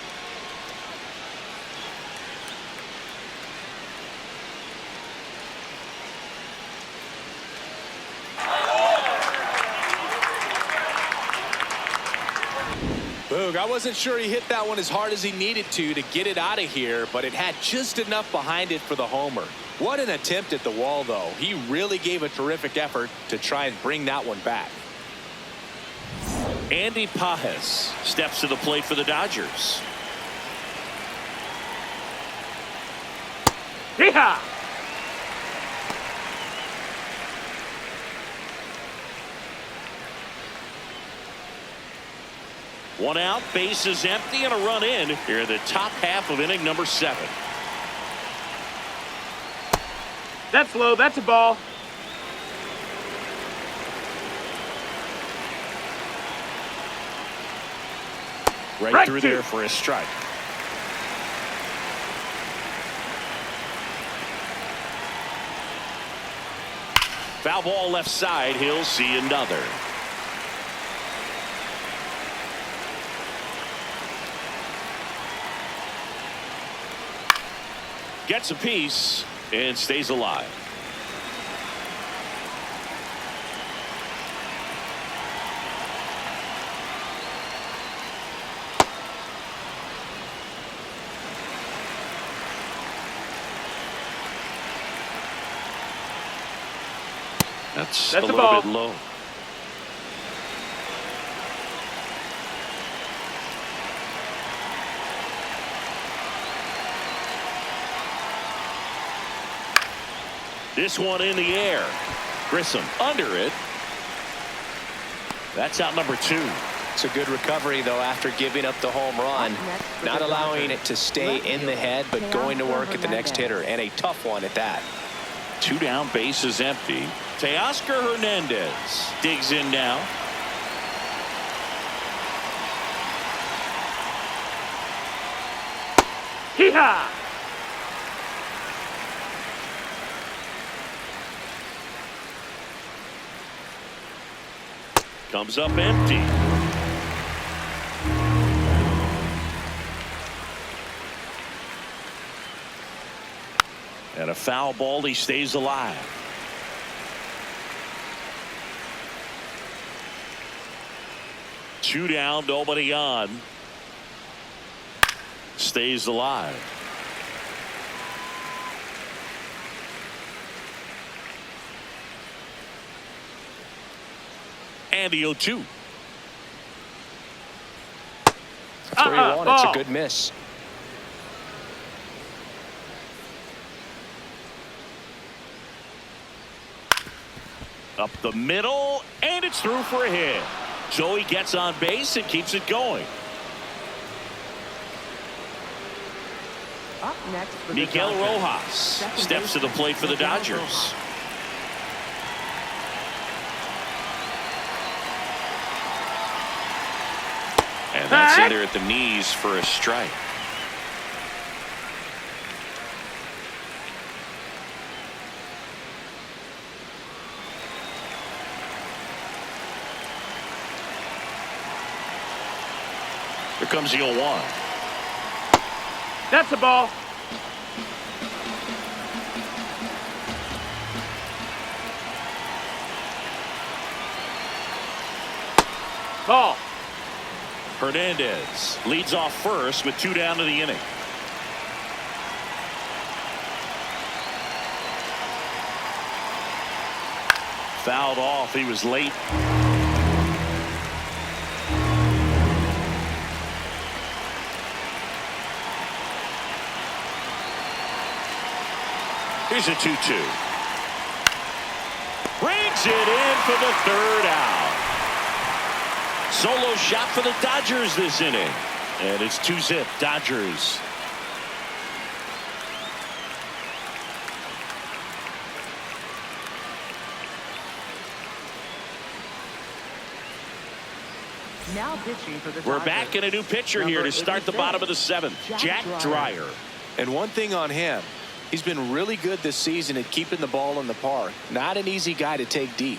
Boog, I wasn't sure he hit that one as hard as he needed to get it out of here, but it had just enough behind it for the homer. What an attempt at the wall, though. He really gave a terrific effort to try and bring that one back. Andy Pajes steps to the plate for the Dodgers. Yeehaw! One out, base is empty, and a run in here in the top half of inning number 7. That's low. That's a ball. Right through there for a strike. Foul ball left side. He'll see another. Gets a piece and stays alive. That's a little ball. bit low. This one in the air. Grissom under it. That's out number 2. It's a good recovery, though, after giving up the home run. Not allowing it to stay in the head, but going to work at the next hitter, and a tough one at that. 2 down, base is empty. Teoscar Hernandez digs in now. Yeehaw! Comes up empty. And a foul ball. He stays alive. Two down, nobody on. Stays alive. And the 0-2. 3-1. It's a good miss. Up the middle, and it's through for a hit. So he gets on base and keeps it going. Up next for the Miguel Dodgers. Rojas Second steps to the baseman, plate for the Miguel Dodgers. Rojas. And that's in there at the knees for a strike. Here comes the 0-1. That's a ball. Ball. Hernandez leads off first with 2 down to the inning. Fouled off. He was late. Here's a 2-2. Brings it in for the 3rd out. Solo shot for the Dodgers this inning. And it's 2-zip Dodgers. Now pitching for the We're Dodgers. back in a new pitcher here to start the bottom of the 7th. Jack Dreyer. And one thing on him, he's been really good this season at keeping the ball in the park. Not an easy guy to take deep.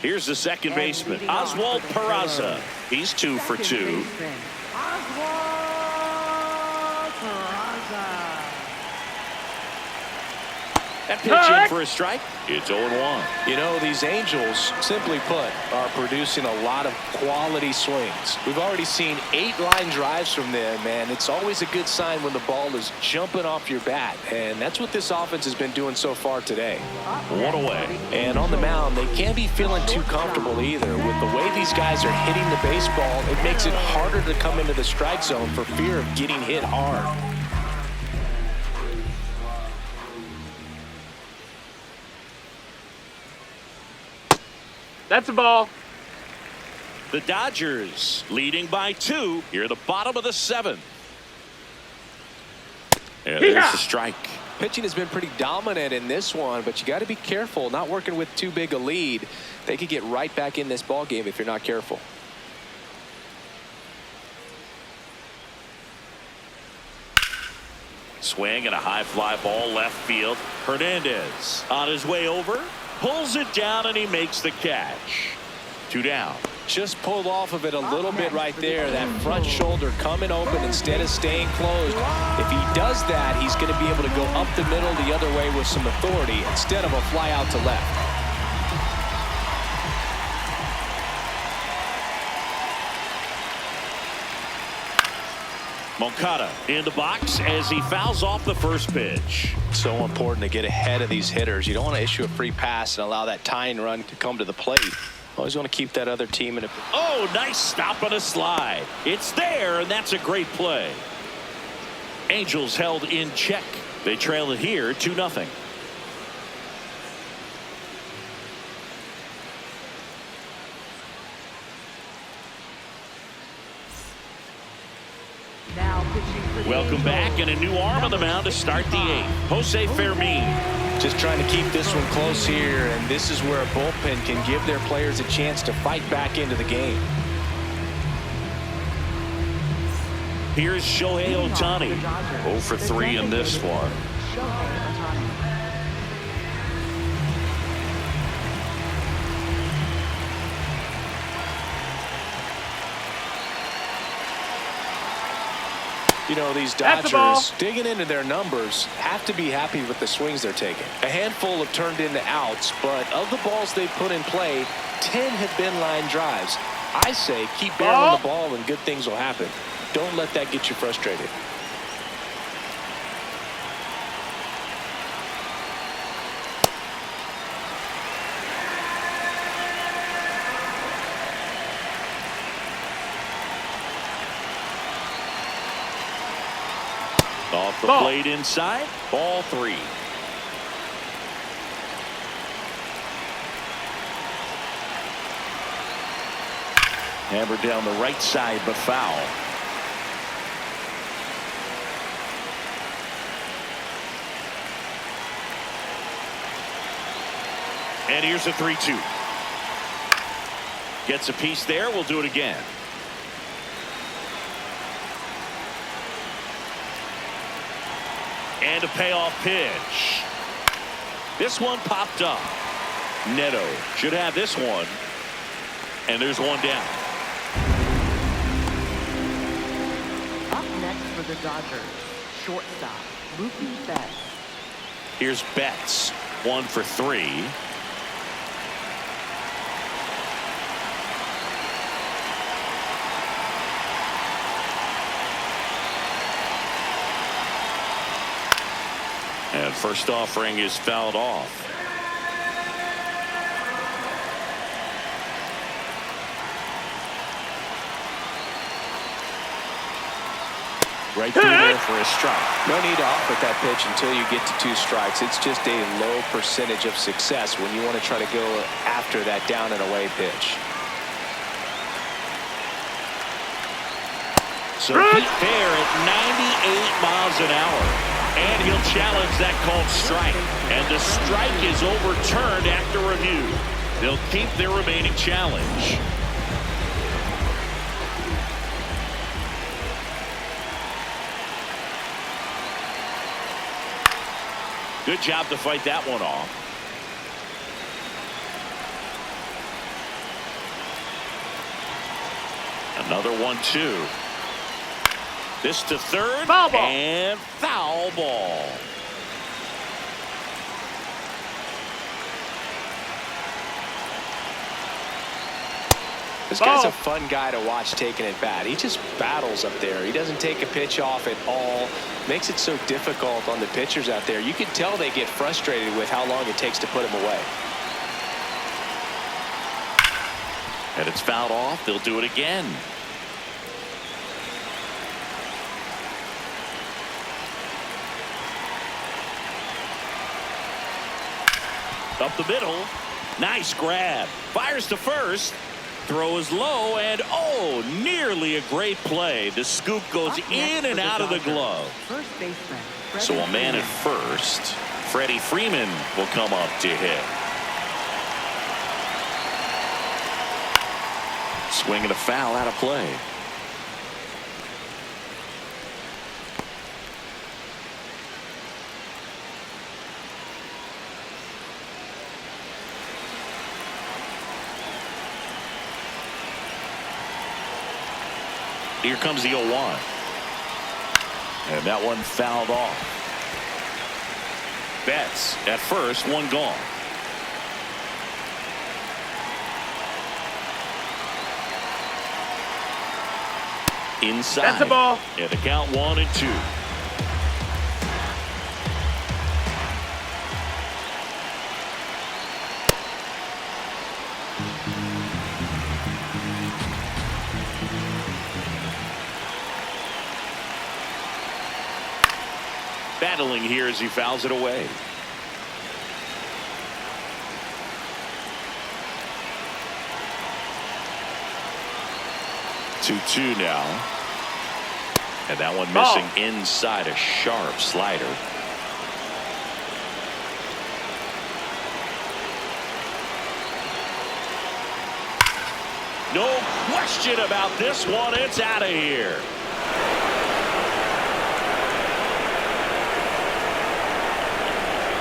Here's the second baseman, Oswald Peraza. He's 2 for 2. Second baseman, Oswald Peraza. That pitch in for a strike. It's 0-1. You know, these Angels, simply put, are producing a lot of quality swings. We've already seen 8 line drives from them, and it's always a good sign when the ball is jumping off your bat. And that's what this offense has been doing so far today. One away. And on the mound, they can't be feeling too comfortable either. With the way these guys are hitting the baseball, it makes it harder to come into the strike zone for fear of getting hit hard. That's a ball. The Dodgers leading by 2 here at the bottom of the 7th. And there's the strike. Pitching has been pretty dominant in this one, but you got to be careful. Not working with too big a lead. They could get right back in this ball game if you're not careful. Swing and a high fly ball left field. Hernandez on his way over. Pulls it down and he makes the catch. 2 down. Just pulled off of it a little bit right there. That front shoulder coming open instead of staying closed. If he does that, he's going to be able to go up the middle the other way with some authority instead of a fly out to left. Moncada in the box as he fouls off the first pitch. So important to get ahead of these hitters. You don't want to issue a free pass and allow that tying run to come to the plate. Always want to keep that other team in a... Oh, nice stop on a slide. It's there, and that's a great play. Angels held in check. They trail it here 2-0. Now pitching for the Welcome Angels. back, and a new arm on the mound to start the 8th. Jose Fermin. Just trying to keep this one close here, and this is where a bullpen can give their players a chance to fight back into the game. Here's Shohei Ohtani. 0 for 3 in this one. Shohei Ohtani. You know, these That's the ball. Dodgers, digging into their numbers, have to be happy with the swings they're taking. A handful have turned into outs, but of the balls they've put in play, 10 have been line drives. I say keep barreling the ball and good things will happen. Don't let that get you frustrated. Off the plate inside. Ball 3. Hammered down the right side, but foul. And here's a 3-2. Gets a piece there. We'll do it again. And a payoff pitch. This one popped up. Neto should have this one. And there's one down. Up next for the Dodgers, shortstop, Mookie Betts. Here's Betts, 1 for 3. And first offering is fouled off. Right through there for a strike. No need to offer that pitch until you get to 2 strikes. It's just a low percentage of success when you want to try to go after that down and away pitch. So he's there at 98 miles an hour. And he'll challenge that called strike. And the strike is overturned after review. They'll keep their remaining challenge. Good job to fight that one off. Another 1-2. This to third. Foul ball. And foul ball. This guy's a fun guy to watch taking at bat. He just battles up there. He doesn't take a pitch off at all. Makes it so difficult on the pitchers out there. You can tell they get frustrated with how long it takes to put him away. And it's fouled off. They'll do it again. Up the middle. Nice grab. Fires to first. Throw is low, and oh, nearly a great play. The scoop goes in and out of the glove. First baseman, So a man at first. Freddie Freeman will come up to hit. Swinging a foul out of play. Here comes the 0-1. And that one fouled off. Betts at first, one gone. Inside. That's the ball. And the count 1-2. Battling here as he fouls it away. Two now. And that one missing inside, a sharp slider. No question about this one. It's out of here.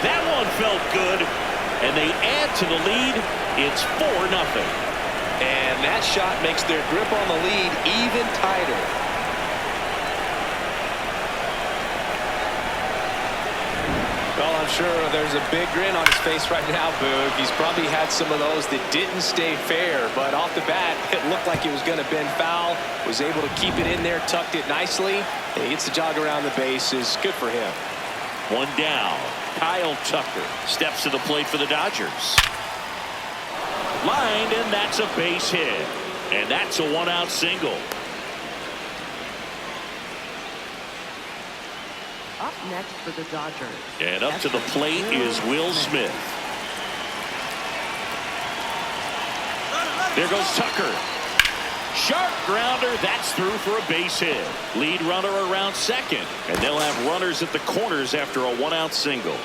That one felt good, and they add to the lead. It's 4-0. And that shot makes their grip on the lead even tighter. sure there's a big grin on his face right now, Boog. He's probably had some of those that didn't stay fair, but off the bat, it looked like it was going to bend foul. Was able to keep it in there, tucked it nicely, and he gets the jog around the bases. Good for him. One down. Kyle Tucker steps to the plate for the Dodgers. Lined, and that's a base hit. And that's a one-out single. Up next for the Dodgers. And up to the plate is Will Smith. There goes Tucker. Sharp grounder. That's through for a base hit. Lead runner around second. And they'll have runners at the corners after a one-out single.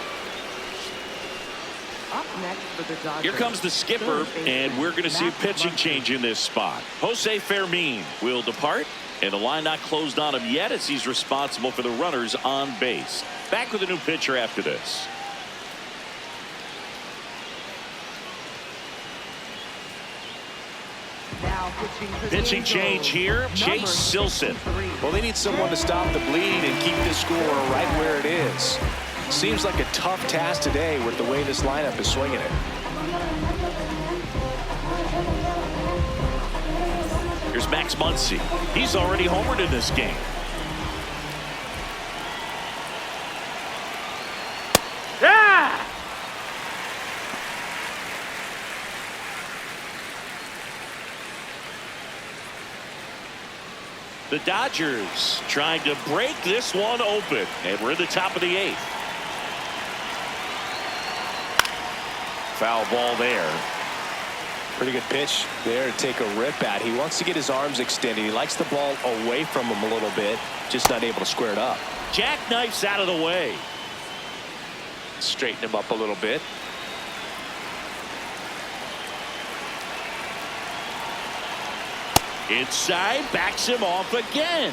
Up next for the Dodgers. Here comes the skipper, and we're going to see a pitching change in this spot. Jose Fermin will depart, and the line not closed on him yet as he's responsible for the runners on base. Back with a new pitcher after this. Now Pitching change here, Chase Silson. Well, they need someone to stop the bleed and keep this score right where it is. Seems like a tough task today with the way this lineup is swinging it. Here's Max Muncy. He's already homered in this game. Yeah! The Dodgers trying to break this one open, and we're in the top of the 8th. Foul ball there. Pretty good pitch there to take a rip at. He wants to get his arms extended. He likes the ball away from him a little bit, just not able to square it up. Jackknife's out of the way. Straighten him up a little bit. Inside, backs him off again.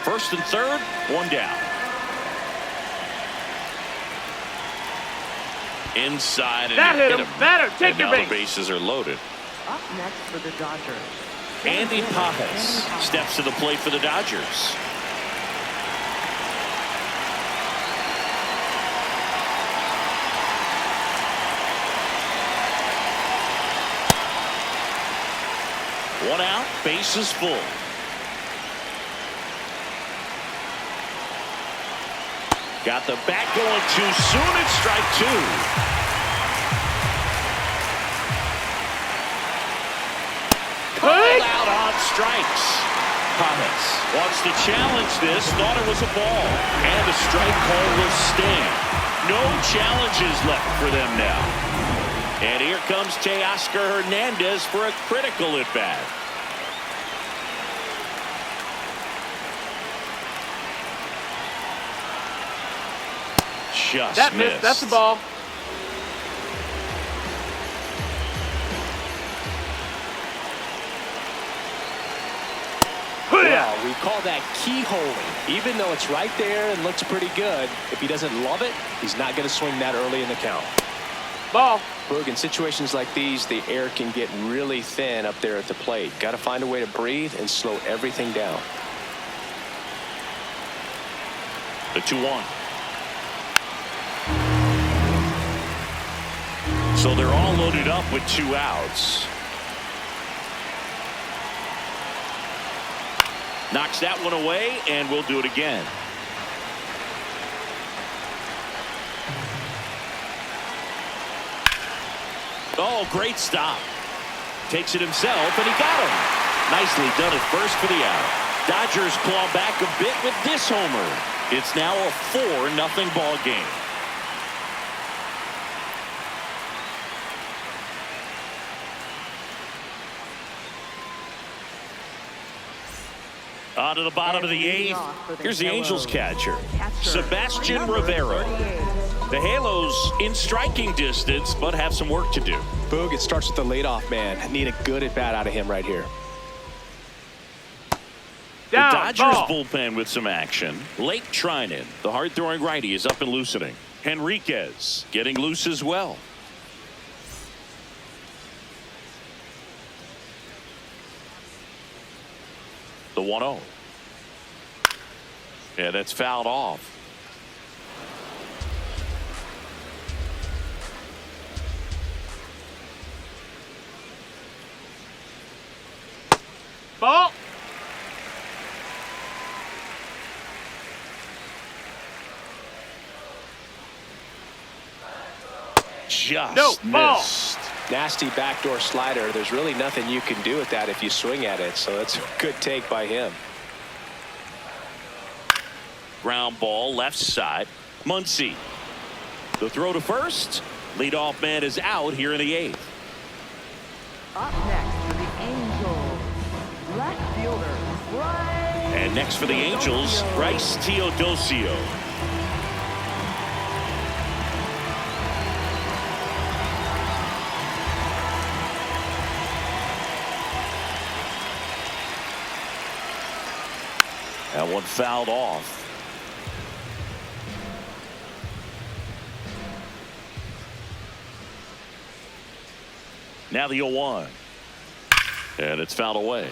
First and third, one down. Inside, and That hit hit him. him. That him. Take And your now base. the bases are loaded. Up next for the Dodgers. Andy Pajes steps to the plate for the Dodgers. One out, bases full. Got the bat going too soon. It's strike 2. Pulled out on strikes. Pajes wants to challenge this. Thought it was a ball. And the strike call will stand. No challenges left for them now. And here comes Teoscar Hernandez for a critical at-bat. Just That missed. missed. That's the ball. Well, we call that keyholing. Even though it's right there and looks pretty good, if he doesn't love it, he's not going to swing that early in the count. Ball. Boog, in situations like these, the air can get really thin up there at the plate. Got to find a way to breathe and slow everything down. The 2-1. So they're all loaded up with 2 outs. Knocks that one away, and we'll do it again. Oh, great stop. Takes it himself, and he got him. Nicely done at first for the out. Dodgers claw back a bit with this homer. It's now a 4-0 ball game. On to the bottom of the 8th. Here's the Angels catcher, Sebastian Rivera. The Halos in striking distance, but have some work to do. Boog, it starts with the leadoff man. Need a good at-bat out of him right here. The Dodgers bullpen with some action. Lake Trinan, the hard-throwing righty, is up and loosening. Henriquez getting loose as well. The 1-0. Yeah, that's fouled off. Ball. Just missed. Nasty backdoor slider. There's really nothing you can do with that if you swing at it. So that's a good take by him. Ground ball left side. Muncy. The throw to first. Leadoff man is out here in the 8th. Up next for the Angels, left fielder, Bryce. And next for the Angels, Bryce Teodosio. That one fouled off. Now the 0-1. And it's fouled away.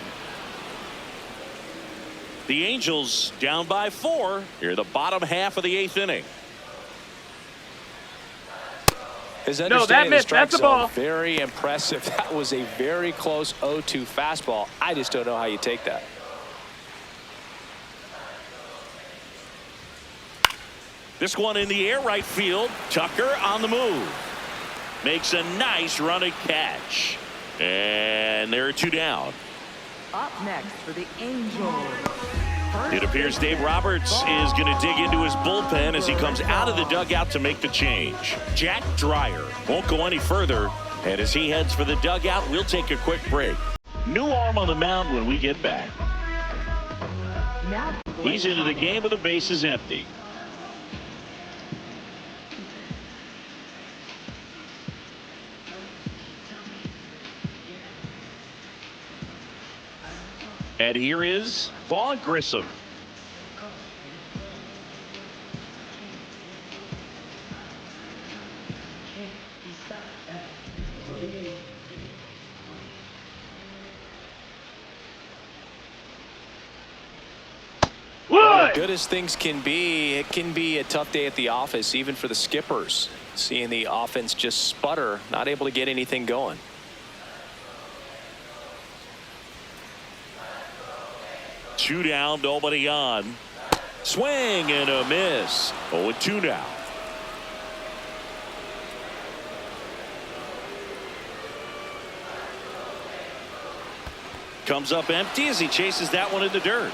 The Angels down by 4 here the bottom half of the 8th inning. His understanding of the strike That's a ball. zone, very impressive. That was a very close 0-2 fastball. I just don't know how you take that. This one in the air right field. Tucker on the move. Makes a nice running catch. And there are 2 down. Up next for the Angels. It appears Dave Roberts is going to dig into his bullpen as he comes out of the dugout to make the change. Jack Dreyer won't go any further. And as he heads for the dugout, we'll take a quick break. New arm on the mound when we get back. He's into the game with the bases empty. And here is Vaughn Grissom. As good as things can be, it can be a tough day at the office, even for the skippers. Seeing the offense just sputter, not able to get anything going. Two down, nobody on. Swing and a miss. 0-2 now. Comes up empty as he chases that one in the dirt.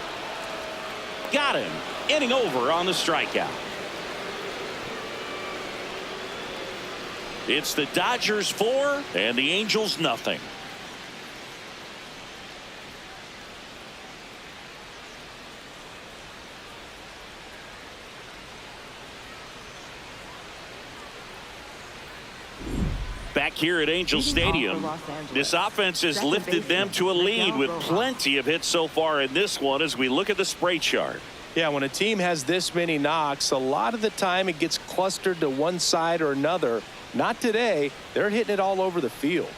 Got him. Inning over on the strikeout. It's the Dodgers 4 and the Angels nothing. Back here at Angel Stadium, this offense has lifted them to a lead with plenty of hits so far in this one as we look at the spray chart. Yeah, when a team has this many knocks, a lot of the time it gets clustered to one side or another. Not today. They're hitting it all over the field.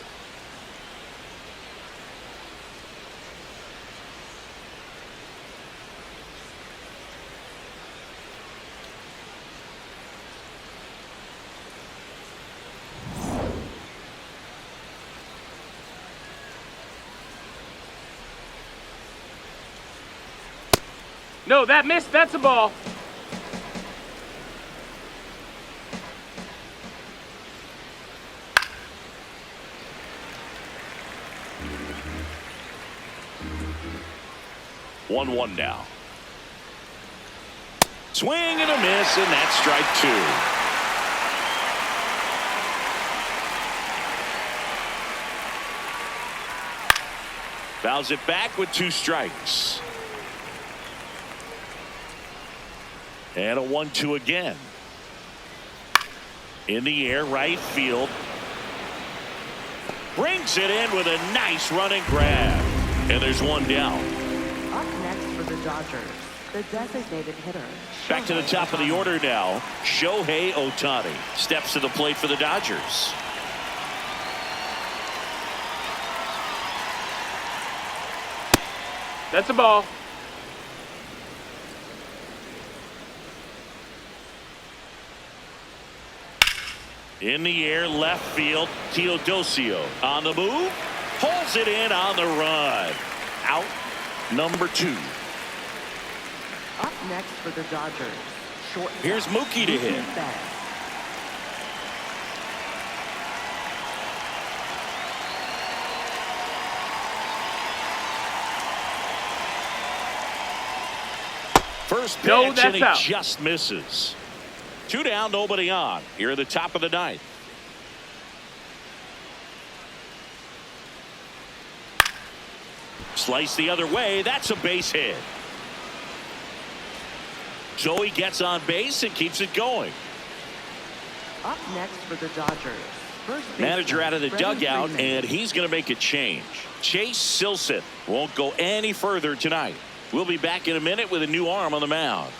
No, that missed. That's a ball. One now. Swing and a miss, and that's strike 2. Fouls it back with 2 strikes. And a 1-2 again. In the air, right field. Brings it in with a nice running grab. And there's 1 down. Up next for the Dodgers, the designated hitter. Back to the top of the order now. Shohei Ohtani steps to the plate for the Dodgers. That's a ball. In the air, left field, Teodosio on the move, pulls it in on the run. Out number 2. Up next for the Dodgers, shortstop. Here's Mookie to hit. First pitch, and he out. just misses. 2 down, nobody on. Here at the top of the 9th. Slice the other way. That's a base hit. So he gets on base and keeps it going. Up next for the Dodgers, first Manager out of the dugout, Freeman. and he's going to make a change. Chase Silseth won't go any further tonight. We'll be back in a minute with a new arm on the mound.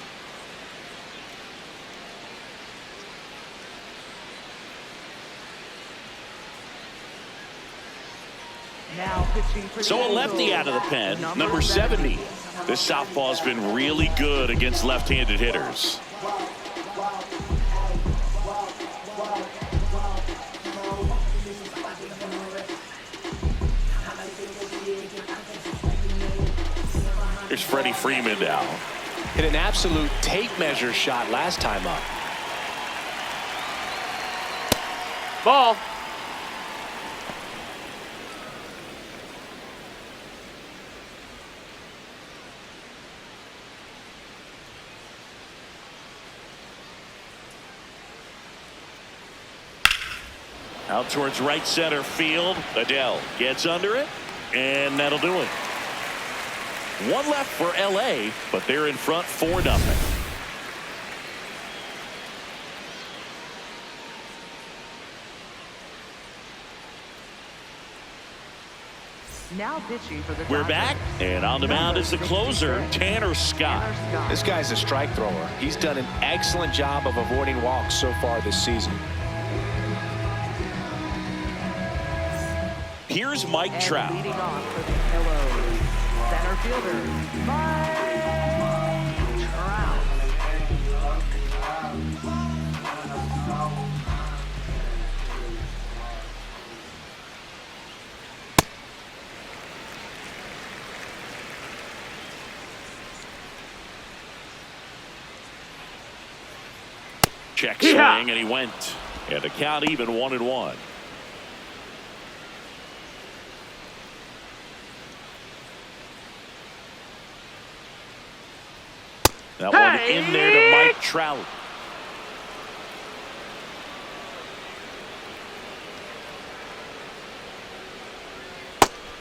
Now pitching for So a lefty out of the pen, number 70. This southpaw's been really good against left-handed hitters. Here's Freddie Freeman now. Hit an absolute tape measure shot last time up. Ball. Out towards right center field. Adele gets under it, and that'll do it. 1 left for LA, but they're in front 4-0. Now pitching for the We're Dodgers. back, and on the mound is the closer, Tanner Scott. This guy's a strike thrower. He's done an excellent job of avoiding walks so far this season. Here's Mike And Trout. leading off for the Pillows, center fielder, Mike Trout. Check swing, and he went. And the count even 1-1. That one in there to Mike Trout.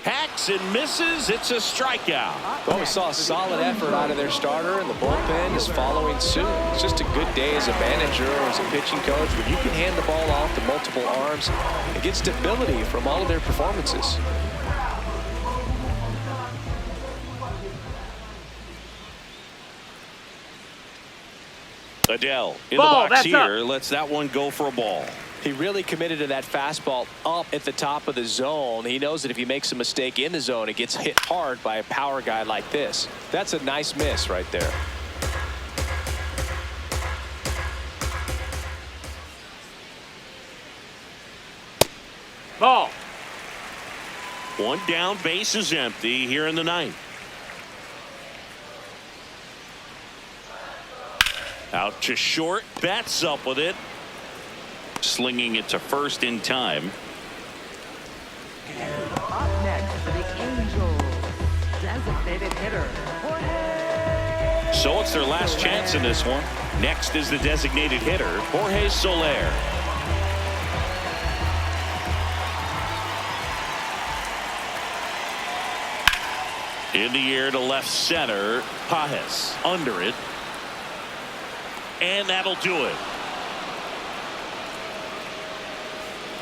Hacks and misses. It's a strikeout. Well, we saw a solid effort out of their starter, and the bullpen is following suit. It's just a good day as a manager or as a pitching coach when you can hand the ball off to multiple arms and get stability from all of their performances. Adele in Ball, the box that's here. up. Lets that one go for a ball. He really committed to that fastball up at the top of the zone. He knows that if he makes a mistake in the zone, it gets hit hard by a power guy like this. That's a nice miss right there. Ball. 1 down, base is empty here in the 9th. Out to short, bats up with it. Slinging it to first in time. Up next for the Angels, designated hitter, Jorge. So it's their last chance in this one. Next is the designated hitter, Jorge Soler. In the air to left center, Pajes under it. And that'll do it.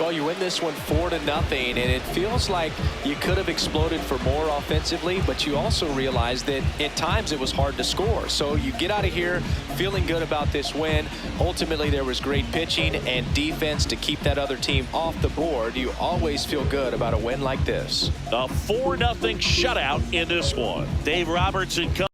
Well, you win this one 4-0, and it feels like you could have exploded for more offensively, but you also realize that at times it was hard to score. So you get out of here feeling good about this win. Ultimately, there was great pitching and defense to keep that other team off the board. You always feel good about a win like this. A 4-0 shutout in this one. Dave Robertson comes.